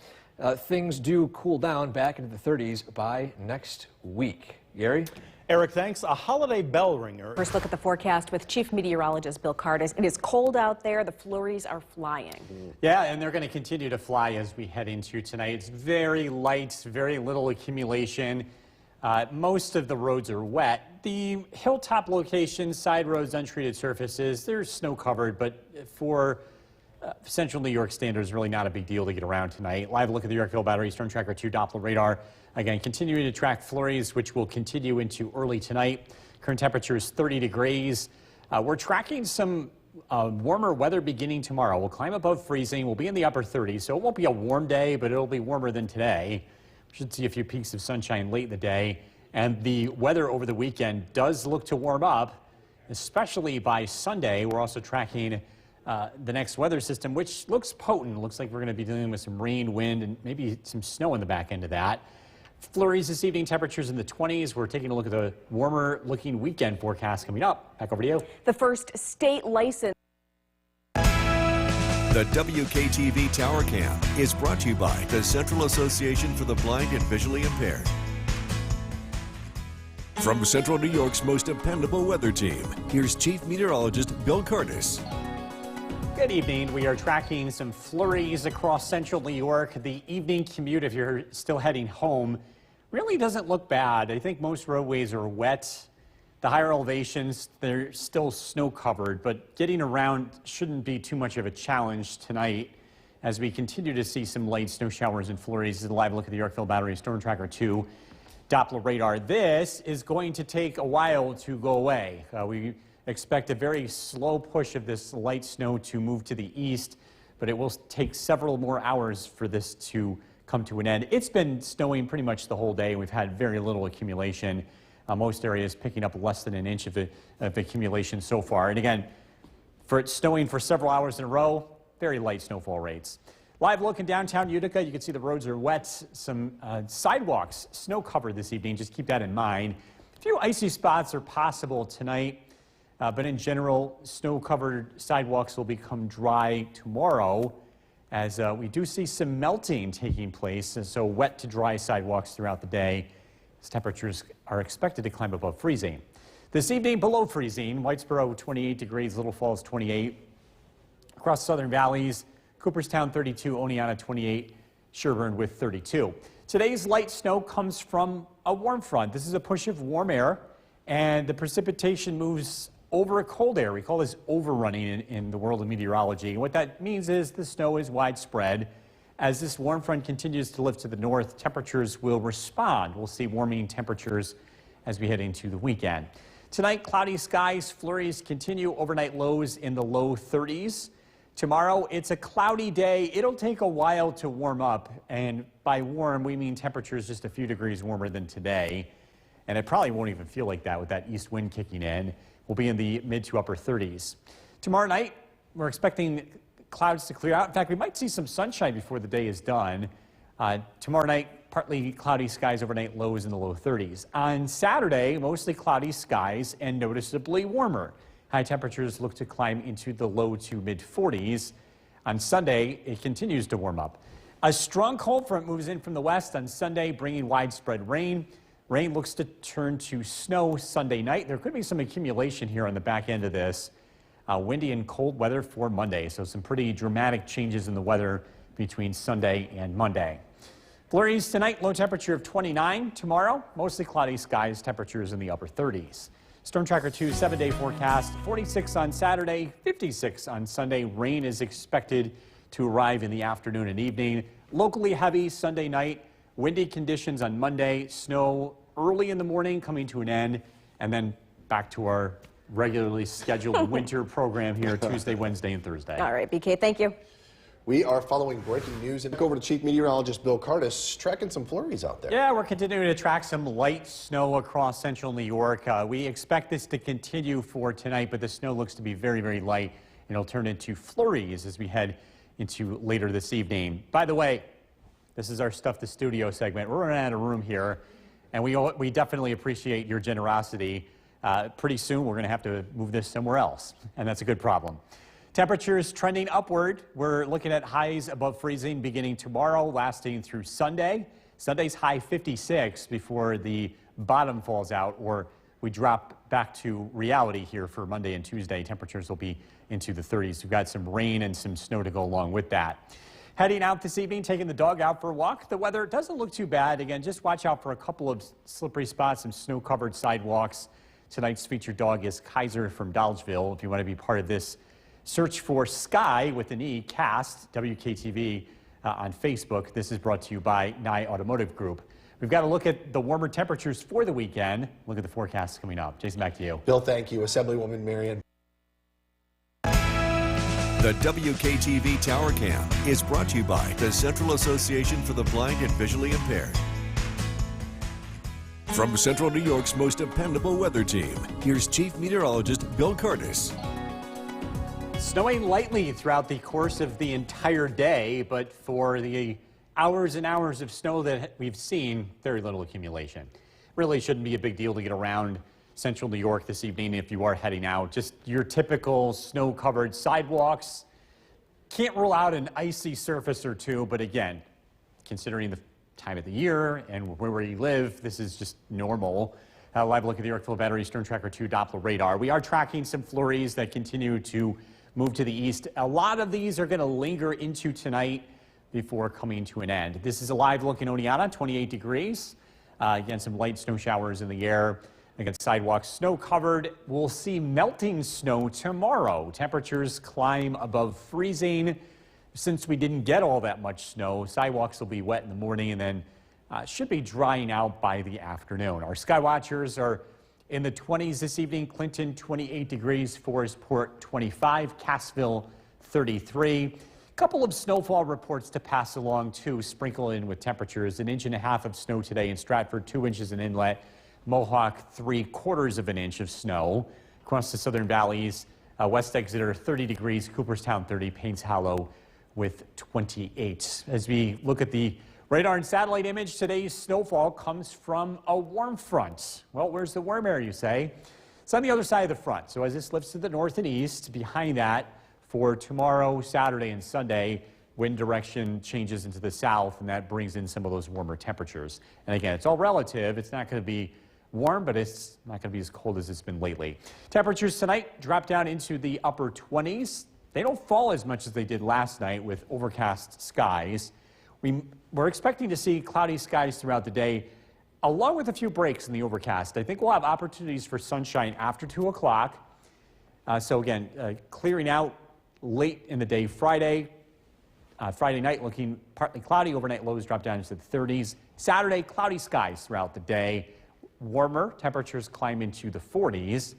S3: Things do cool down back into the 30s by next week. Gary?
S1: Eric, thanks. A holiday bell ringer.
S4: First look at the forecast with Chief Meteorologist Bill Cardis. It is cold out there. The flurries are flying.
S5: Yeah, and they're going to continue to fly as we head into tonight. It's very light, very little accumulation. Most of the roads are wet. The hilltop locations, side roads, untreated surfaces, they're snow covered, but for central New York standards, really not a big deal to get around tonight. Live look at the Yorkville Battery Storm Tracker 2 Doppler radar. Again, continuing to track flurries, which will continue into early tonight. Current temperature is 30 degrees. We're tracking some warmer weather beginning tomorrow. We'll climb above freezing. We'll be in the upper 30s, so it won't be a warm day, but it'll be warmer than today. We should see a few peaks of sunshine late in the day. And the weather over the weekend does look to warm up, especially by Sunday. We're also tracking the next weather system, which looks potent. Looks like we're going to be dealing with some rain, wind, and maybe some snow in the back end of that. Flurries this evening, temperatures in the 20s. We're taking a look at the warmer looking weekend forecast coming up. Back over to you.
S4: The first state license.
S2: The WKTV Tower Cam is brought to you by the Central Association for the Blind and Visually Impaired. From Central New York's most dependable weather team, here's Chief Meteorologist Bill Cardis.
S5: Good evening. We are tracking some flurries across central New York. The evening commute, if you're still heading home, really doesn't look bad. I think most roadways are wet. The higher elevations, they're still snow covered, but getting around shouldn't be too much of a challenge tonight as we continue to see some light snow showers and flurries. This is a live look at the Yorkville Battery Storm Tracker 2 Doppler radar. This is going to take a while to go away. We expect a very slow push of this light snow to move to the east, but it will take several more hours for this to come to an end. It's been snowing pretty much the whole day. We've had very little accumulation. Most areas picking up less than an inch of accumulation so far. And again, for it snowing for several hours in a row, very light snowfall rates. Live look in downtown Utica. You can see the roads are wet. Some sidewalks snow covered this evening. Just keep that in mind. A few icy spots are possible tonight. But in general, snow-covered sidewalks will become dry tomorrow as we do see some melting taking place. And so wet to dry sidewalks throughout the day as temperatures are expected to climb above freezing. This evening, below freezing, Whitesboro 28 degrees, Little Falls 28. Across southern valleys, Cooperstown 32, Oneonta 28, Sherburne with 32. Today's light snow comes from a warm front. This is a push of warm air, and the precipitation moves over a cold air. We call this overrunning in the world of meteorology. And what that means is the snow is widespread. As this warm front continues to lift to the north, temperatures will respond. We'll see warming temperatures as we head into the weekend. Tonight, cloudy skies, flurries continue, overnight lows in the low 30s. Tomorrow, it's a cloudy day. It'll take a while to warm up, and by warm, we mean temperatures just a few degrees warmer than today. And it probably won't even feel like that with that east wind kicking in. We'll be in the mid to upper 30s. Tomorrow night, we're expecting clouds to clear out. In fact, we might see some sunshine before the day is done. Tomorrow night, partly cloudy skies, overnight lows in the low 30s. On Saturday, mostly cloudy skies and noticeably warmer. High temperatures look to climb into the low to mid 40s. On Sunday, it continues to warm up. A strong cold front moves in from the west on Sunday, bringing widespread rain. Rain looks to turn to snow Sunday night. There could be some accumulation here on the back end of this. Windy and cold weather for Monday, so some pretty dramatic changes in the weather between Sunday and Monday. Flurries tonight, low temperature of 29. Tomorrow, mostly cloudy skies, temperatures in the upper 30s. Storm Tracker 2 7-day forecast, 46 on Saturday, 56 on Sunday. Rain is expected to arrive in the afternoon and evening. Locally heavy Sunday night, windy conditions on Monday, snow early in the morning coming to an end, and then back to our regularly scheduled winter program here Tuesday, Wednesday, and Thursday.
S4: All right, BK, thank you.
S6: We are following breaking news and over to Chief Meteorologist Bill Curtis, tracking some flurries out there.
S5: Yeah, we're continuing to track some light snow across central New York. We expect this to continue for tonight, but the snow looks to be very, very light, and it'll turn into flurries as we head into later this evening. By the way, this is our Stuff the Studio segment. We're running out of room here, and we definitely appreciate your generosity. Pretty soon, we're going to have to move this somewhere else, and that's a good problem. Temperatures trending upward. We're looking at highs above freezing beginning tomorrow, lasting through Sunday. Sunday's high 56 before the bottom falls out, or we drop back to reality here for Monday and Tuesday. Temperatures will be into the 30s. We've got some rain and some snow to go along with that. Heading out this evening, taking the dog out for a walk. The weather doesn't look too bad. Again, just watch out for a couple of slippery spots, some snow-covered sidewalks. Tonight's featured dog is Kaiser from Dolgeville. If you want to be part of this, search for Sky with an E, Cast, WKTV on Facebook. This is brought to you by Nye Automotive Group. We've got to look at the warmer temperatures for the weekend. Look at the forecast coming up. Jason, back to you.
S6: Bill, thank you. Assemblywoman Marion.
S2: The WKTV Tower Cam is brought to you by the Central Association for the Blind and Visually Impaired. From Central New York's most dependable weather team, here's Chief Meteorologist Bill Curtis.
S5: Snowing lightly throughout the course of the entire day, but for the hours and hours of snow that we've seen, very little accumulation. Really shouldn't be a big deal to get around central New York this evening if you are heading out. Just your typical snow-covered sidewalks. Can't rule out an icy surface or two, but again, considering the time of the year and where you live, this is just normal. Live look at the Yorkville Battery Storm Tracker 2 Doppler radar. We are tracking some flurries that continue to move to the east. A lot of these are going to linger into tonight before coming to an end. This is a live look in Oneonta, 28 degrees. Again, some light snow showers in the air. Again, sidewalks snow covered. We'll see melting snow tomorrow. Temperatures climb above freezing. Since we didn't get all that much snow, sidewalks will be wet in the morning and then should be drying out by the afternoon. Our sky watchers are in the 20s this evening. Clinton, 28 degrees. Forestport, 25. Cassville, 33. Couple of snowfall reports to pass along, too. Sprinkle in with temperatures. 1.5 inches of snow today in Stratford, 2 inches in Inlet. Mohawk, 3/4 of an inch of snow. Across the southern valleys, West Exeter, 30 degrees. Cooperstown, 30. Paynes Hollow with 28. As we look at the radar and satellite image, today's snowfall comes from a warm front. Well, where's the warm air, you say? It's on the other side of the front. So as this lifts to the north and east, behind that for tomorrow, Saturday, and Sunday, wind direction changes into the south, and that brings in some of those warmer temperatures. And again, it's all relative. It's not going to be warm, but it's not going to be as cold as it's been lately. Temperatures tonight drop down into the upper 20s. They don't fall as much as they did last night with overcast skies. We we're expecting to see cloudy skies throughout the day, along with a few breaks in the overcast. I think we'll have opportunities for sunshine after 2 o'clock. So again, clearing out late in the day Friday. Friday night looking partly cloudy. Overnight lows drop down into the 30s. Saturday, cloudy skies throughout the day. Warmer temperatures climb into the 40s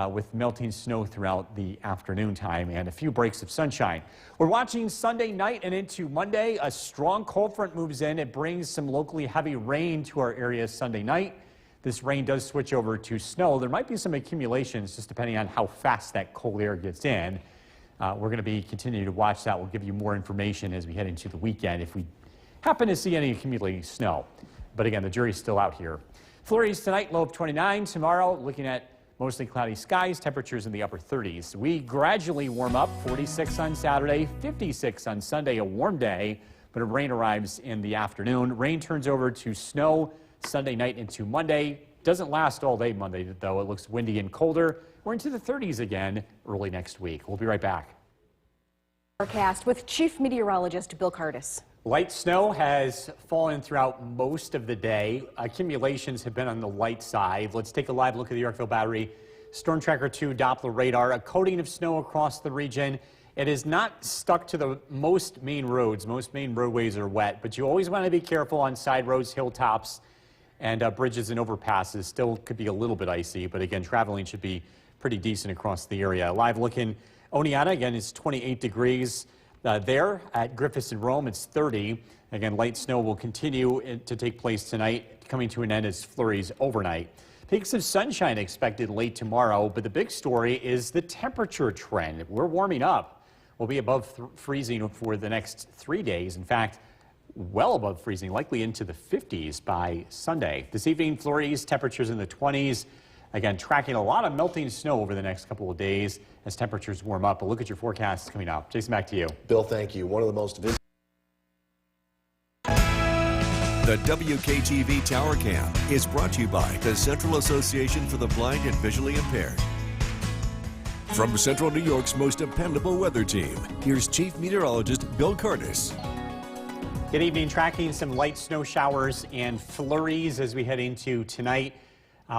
S5: with melting snow throughout the afternoon time and a few breaks of sunshine. We're watching Sunday night and into Monday. A strong cold front moves in. It brings some locally heavy rain to our area Sunday night. This rain does switch over to snow. There might be some accumulations just depending on how fast that cold air gets in. We're going to be continuing to watch that. We'll give you more information as we head into the weekend if we happen to see any accumulating snow. But again, the jury's still out here. Flurries tonight, low of 29. Tomorrow, looking at mostly cloudy skies, temperatures in the upper 30s. We gradually warm up, 46 on Saturday, 56 on Sunday, a warm day, but rain arrives in the afternoon. Rain turns over to snow Sunday night into Monday. Doesn't last all day Monday, though. It looks windy and colder. We're into the 30s again early next week. We'll be right back.
S4: Forecast with Chief Meteorologist Bill Curtis.
S5: Light snow has fallen throughout most of the day. Accumulations have been on the light side. Let's take a live look at the Yorkville Battery Storm Tracker 2 Doppler radar. A coating of snow across the region. It is not stuck to the most main roads. Most main roadways are wet, but you always want to be careful on side roads, hilltops, and bridges and overpasses. Still could be a little bit icy, but again, traveling should be pretty decent across the area. Live look in Oneonta, again, it's 28 degrees. There at Griffiths and Rome, it's 30. Again, light snow will continue to take place tonight, coming to an end as flurries overnight. Peaks of sunshine expected late tomorrow, but the big story is the temperature trend. We're warming up. We'll be above freezing for the next 3 days. In fact, well above freezing, likely into the 50s by Sunday. This evening, flurries, temperatures in the 20s. Again, tracking a lot of melting snow over the next couple of days as temperatures warm up. But look at your forecasts coming up. Jason, back to you.
S6: Bill, thank you. One of the most visible.
S2: The WKTV Tower Cam is brought to you by the Central Association for the Blind and Visually Impaired. From Central New York's most dependable weather team, here's Chief Meteorologist Bill Curtis.
S5: Good evening. Tracking some light snow showers and flurries as we head into tonight.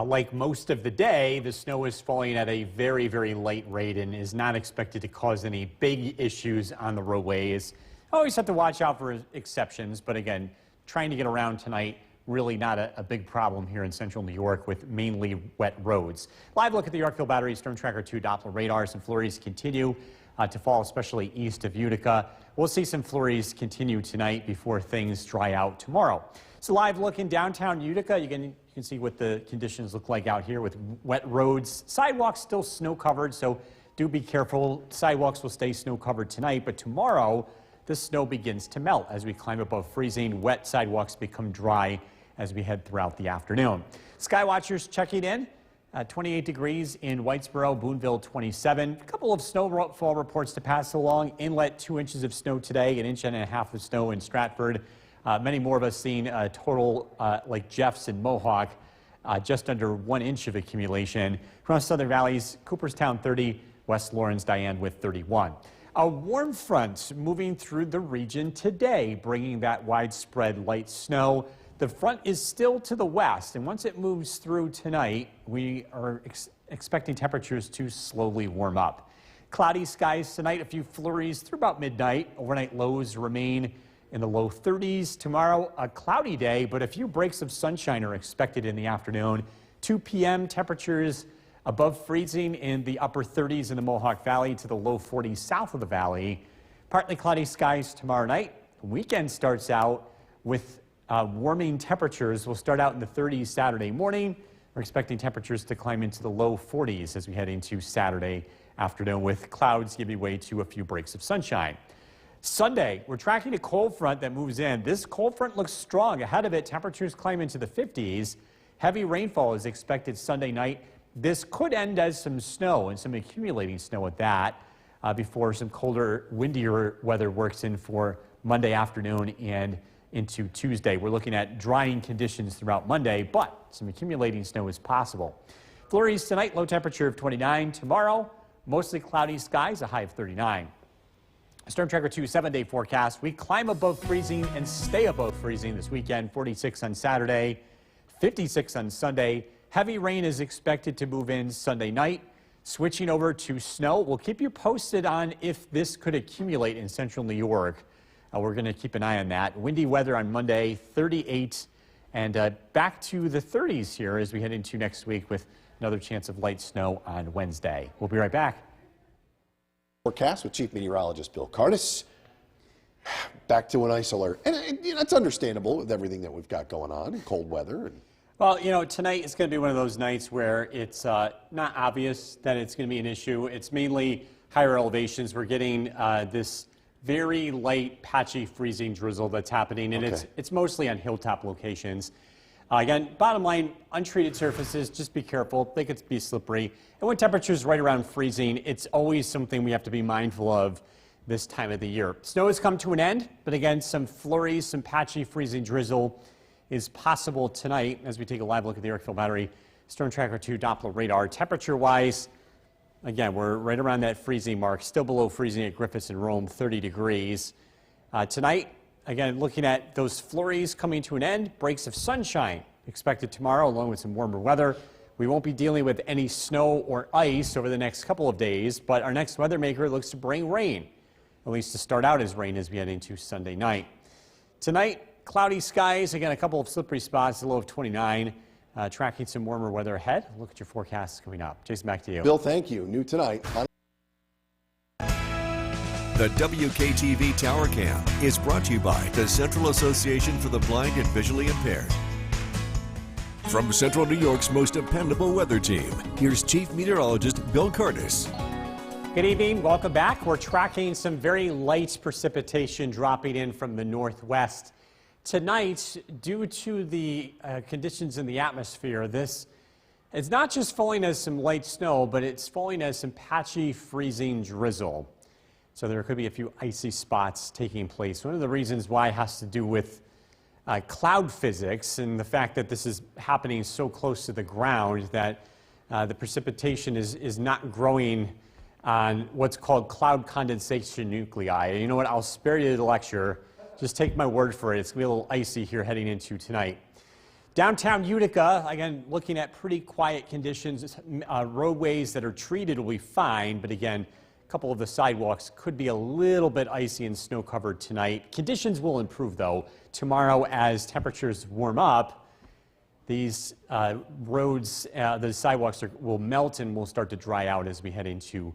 S5: Like most of the day, the snow is falling at a very, very light rate and is not expected to cause any big issues on the roadways. Always have to watch out for exceptions, but again, trying to get around tonight, really not a big problem here in central New York with mainly wet roads. Live look at the Yorkville Battery Storm Tracker 2 Doppler radars, and flurries continue to fall, especially east of Utica. We'll see some flurries continue tonight before things dry out tomorrow. So live look in downtown Utica. You can see what the conditions look like out here with wet roads. Sidewalks still snow covered, so do be careful. Sidewalks will stay snow covered tonight, but tomorrow the snow begins to melt as we climb above freezing. Wet sidewalks become dry as we head throughout the afternoon. Skywatchers checking in. 28 degrees in Whitesboro, Boonville 27. A couple of snowfall reports to pass along. Inlet 2 inches of snow today, 1.5 inches of snow in Stratford. Many more of us seeing a total like Jeffs and Mohawk, just under 1 inch of accumulation. Across Southern Valleys, Cooperstown 30, West Lawrence, Diane with 31. A warm front moving through the region today, bringing that widespread light snow. The front is still to the west, and once it moves through tonight, we are expecting temperatures to slowly warm up. Cloudy skies tonight, a few flurries through about midnight. Overnight lows remain in the low 30s. Tomorrow, a cloudy day, but a few breaks of sunshine are expected in the afternoon. 2 p.m. temperatures above freezing in the upper 30s in the Mohawk Valley to the low 40s south of the valley. Partly cloudy skies tomorrow night. Weekend starts out with warming temperatures. We'll start out in the 30s Saturday morning. We're expecting temperatures to climb into the low 40s as we head into Saturday afternoon, with clouds giving way to a few breaks of sunshine. Sunday, we're tracking a cold front that moves in. This cold front looks strong. Ahead of it, temperatures climb into the 50s. Heavy rainfall is expected Sunday night. This could end as some snow and some accumulating snow at that before some colder, windier weather works in for Monday afternoon and into Tuesday. We're looking at drying conditions throughout Monday, but some accumulating snow is possible. Flurries tonight, low temperature of 29. Tomorrow, mostly cloudy skies, a high of 39. Storm Tracker 2 7-day forecast. We climb above freezing and stay above freezing this weekend. 46 on Saturday, 56 on Sunday. Heavy rain is expected to move in Sunday night. Switching over to snow. We'll keep you posted on if this could accumulate in central New York. We're going to keep an eye on that. Windy weather on Monday, 38, and back to the 30s here as we head into next week with another chance of light snow on Wednesday. We'll be right back.
S6: Forecast with Chief Meteorologist Bill Curtis. Back to an ice alert. And it's understandable with everything that we've got going on, and cold weather. And
S5: Well, you know, tonight is going to be one of those nights where it's not obvious that it's going to be an issue. It's mainly higher elevations. We're getting this very light, patchy freezing drizzle that's happening, and it's mostly on hilltop locations. Again, bottom line, untreated surfaces, just be careful. They could be slippery. And when temperatures right around freezing, it's always something we have to be mindful of this time of the year. Snow has come to an end, but again, some flurries, some patchy freezing drizzle is possible tonight as we take a live look at the Yorkville Battery Storm Tracker 2 Doppler radar. Temperature-wise, again, we're right around that freezing mark, still below freezing at Griffiths and Rome, 30 degrees. Tonight, again, looking at those flurries coming to an end, breaks of sunshine expected tomorrow along with some warmer weather. We won't be dealing with any snow or ice over the next couple of days, but our next weather maker looks to bring rain, at least to start out as rain as we head into Sunday night. Tonight, cloudy skies, again, a couple of slippery spots, a low of 29. Tracking some warmer weather ahead. Look at your forecasts coming up. Jason, back to you.
S6: Bill, thank you. New tonight.
S2: The WKTV Tower Cam is brought to you by the Central Association for the Blind and Visually Impaired. From Central New York's most dependable weather team, here's Chief Meteorologist Bill Curtis.
S5: Good evening. Welcome back. We're tracking some very light precipitation dropping in from the northwest. Tonight, due to the conditions in the atmosphere, this is not just falling as some light snow, but it's falling as some patchy freezing drizzle. So there could be a few icy spots taking place. One of the reasons why has to do with cloud physics and the fact that this is happening so close to the ground that the precipitation is not growing on what's called cloud condensation nuclei. And you know what? I'll spare you the lecture. Just take my word for it. It's going to be a little icy here heading into tonight. Downtown Utica, again, looking at pretty quiet conditions. Roadways that are treated will be fine, but again, a couple of the sidewalks could be a little bit icy and snow-covered tonight. Conditions will improve, though, tomorrow as temperatures warm up. These roads, the sidewalks will melt and will start to dry out as we head into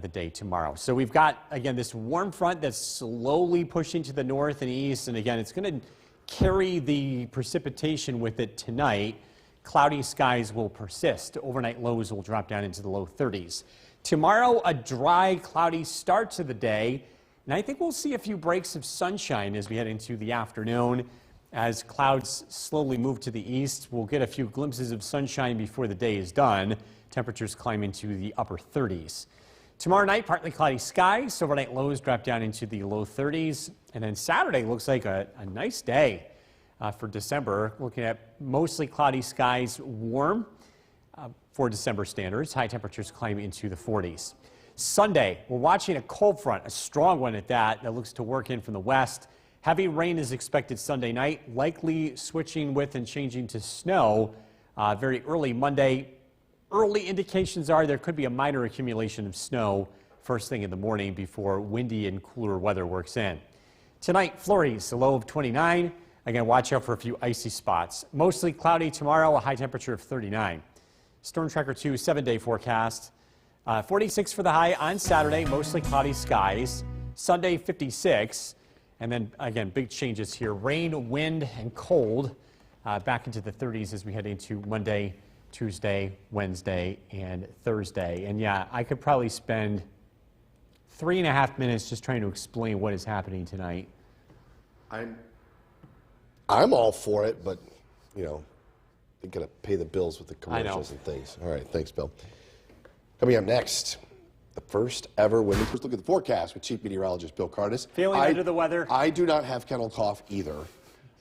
S5: the day tomorrow. So we've got, again, this warm front that's slowly pushing to the north and east, and again, it's going to carry the precipitation with it tonight. Cloudy skies will persist. Overnight lows will drop down into the low 30s. Tomorrow, a dry, cloudy start to the day, and I think we'll see a few breaks of sunshine as we head into the afternoon. As clouds slowly move to the east, we'll get a few glimpses of sunshine before the day is done. Temperatures climb into the upper 30s. Tomorrow night, partly cloudy skies. Overnight lows drop down into the low 30s. And then Saturday looks like a nice day for December. Looking at mostly cloudy skies, warm for December standards. High temperatures climb into the 40s. Sunday, we're watching a cold front, a strong one at that looks to work in from the west. Heavy rain is expected Sunday night, likely switching with and changing to snow very early Monday. Early indications are there could be a minor accumulation of snow first thing in the morning before windy and cooler weather works in. Tonight, flurries, a low of 29. Again, watch out for a few icy spots. Mostly cloudy tomorrow, a high temperature of 39. Storm Tracker 2 7-day forecast. 46 for the high on Saturday, mostly cloudy skies. Sunday, 56. And then, again, big changes here. Rain, wind, and cold back into the 30s as we head into Monday, Tuesday, Wednesday, and Thursday. And yeah, I could probably spend 3.5 minutes just trying to explain what is happening tonight.
S6: I'm all for it, but, you know, they got to pay the bills with the commercials and things. All right, thanks, Bill. Coming up next, the first ever winter. First look at the forecast with Chief Meteorologist Bill Curtis.
S5: Feeling under the weather?
S6: I do not have kennel cough either,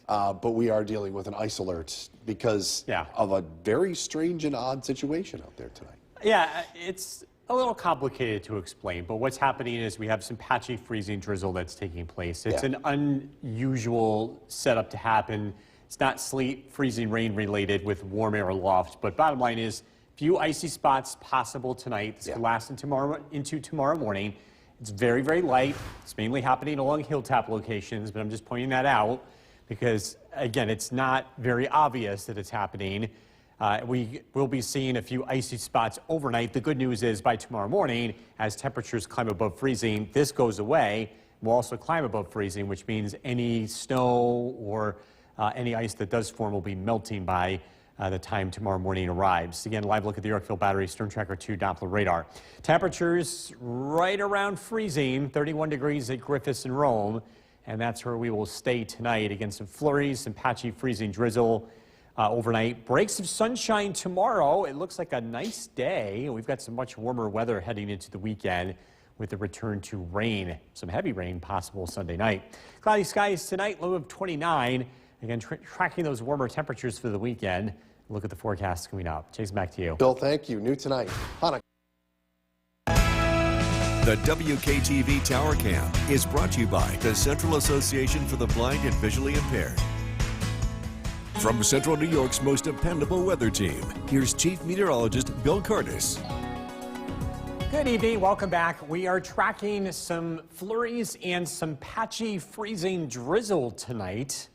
S6: but we are dealing with an ice alert because of a very strange and odd situation out there tonight.
S5: Yeah, it's a little complicated to explain, but what's happening is we have some patchy freezing drizzle that's taking place. It's an unusual setup to happen. It's not sleet, freezing rain related with warm air aloft, but bottom line is few icy spots possible tonight. This could last into tomorrow morning. It's very, very light. It's mainly happening along hilltop locations, but I'm just pointing that out because, again, it's not very obvious that it's happening. We will be seeing a few icy spots overnight. The good news is by tomorrow morning, as temperatures climb above freezing, this goes away. We'll also climb above freezing, which means any snow or any ice that does form will be melting by the time tomorrow morning arrives. Again, live look at the Yorkville Battery Storm Tracker 2 Doppler radar. Temperatures right around freezing, 31 degrees at Griffiths and Rome, and that's where we will stay tonight. Again, some flurries, some patchy freezing drizzle overnight. Breaks of sunshine tomorrow. It looks like a nice day. We've got some much warmer weather heading into the weekend with a return to rain. Some heavy rain possible Sunday night. Cloudy skies tonight, low of 29. Again, tracking those warmer temperatures for the weekend. Look at the forecast coming up. Jason, back to you.
S6: Bill, thank you. New tonight. Hanukkah.
S2: The WKTV Tower Cam is brought to you by the Central Association for the Blind and Visually Impaired. From Central New York's most dependable weather team, here's Chief Meteorologist Bill Curtis.
S5: Good evening. Welcome back. We are tracking some flurries and some patchy freezing drizzle tonight.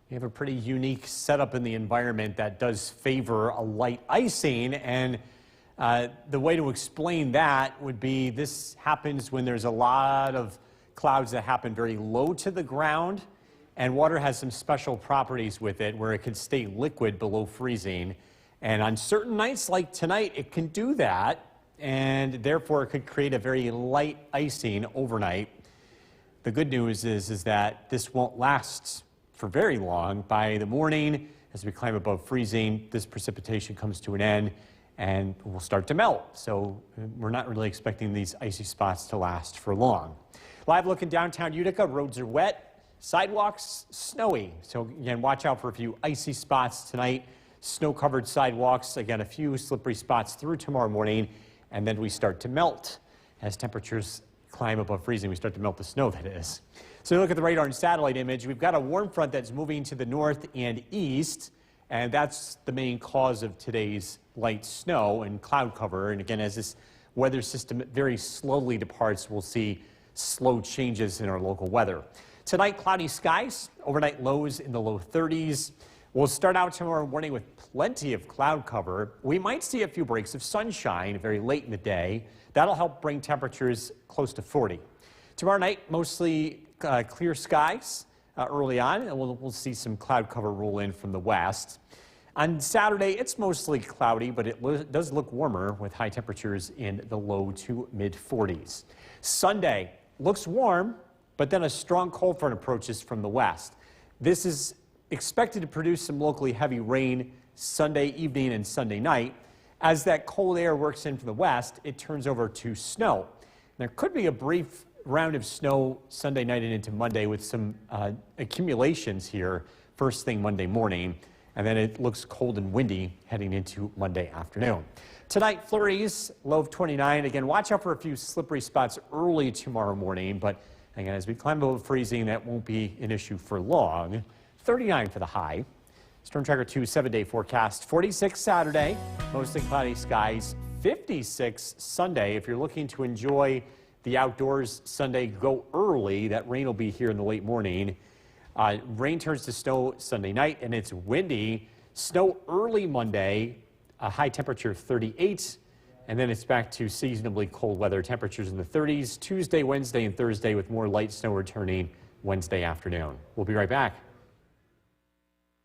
S5: We have a pretty unique setup in the environment that does favor a light icing, and the way to explain that would be this happens when there's a lot of clouds that happen very low to the ground, and water has some special properties with it where it can stay liquid below freezing. And on certain nights like tonight, it can do that, and therefore it could create a very light icing overnight. The good news is that this won't last for very long. By the morning, as we climb above freezing, this precipitation comes to an end and will start to melt. So we're not really expecting these icy spots to last for long. Live look in downtown Utica, roads are wet, sidewalks snowy. So again, watch out for a few icy spots tonight. Snow-covered sidewalks, again, a few slippery spots through tomorrow morning, and then we start to melt. As temperatures climb above freezing, we start to melt the snow, that is. So look at the radar and satellite image. We've got a warm front that's moving to the north and east, and that's the main cause of today's light snow and cloud cover. And again, as this weather system very slowly departs, we'll see slow changes in our local weather. Tonight, cloudy skies, overnight lows in the low 30s. We'll start out tomorrow morning with plenty of cloud cover. We might see a few breaks of sunshine very late in the day. That'll help bring temperatures close to 40. Tomorrow night, mostly clear skies early on, and we'll see some cloud cover roll in from the west. On Saturday, it's mostly cloudy, but it does look warmer with high temperatures in the low to mid 40s. Sunday looks warm, but then a strong cold front approaches from the west. This is expected to produce some locally heavy rain Sunday evening and Sunday night. As that cold air works in from the west, it turns over to snow. There could be a brief round of snow Sunday night and into Monday with some accumulations here first thing Monday morning, and then it looks cold and windy heading into Monday afternoon. Tonight, flurries, low of 29. Again, watch out for a few slippery spots early tomorrow morning, but again, as we climb above freezing, that won't be an issue for long. 39 for the high. Storm Tracker 2 7-day forecast. 46 Saturday, mostly cloudy skies. 56 Sunday. If you're looking to enjoy the outdoors Sunday, go early. That rain will be here in the late morning. Rain turns to snow Sunday night, and it's windy. Snow early Monday, a high temperature of 38, and then it's back to seasonably cold weather. Temperatures in the 30s Tuesday, Wednesday, and Thursday with more light snow returning Wednesday afternoon. We'll be right back.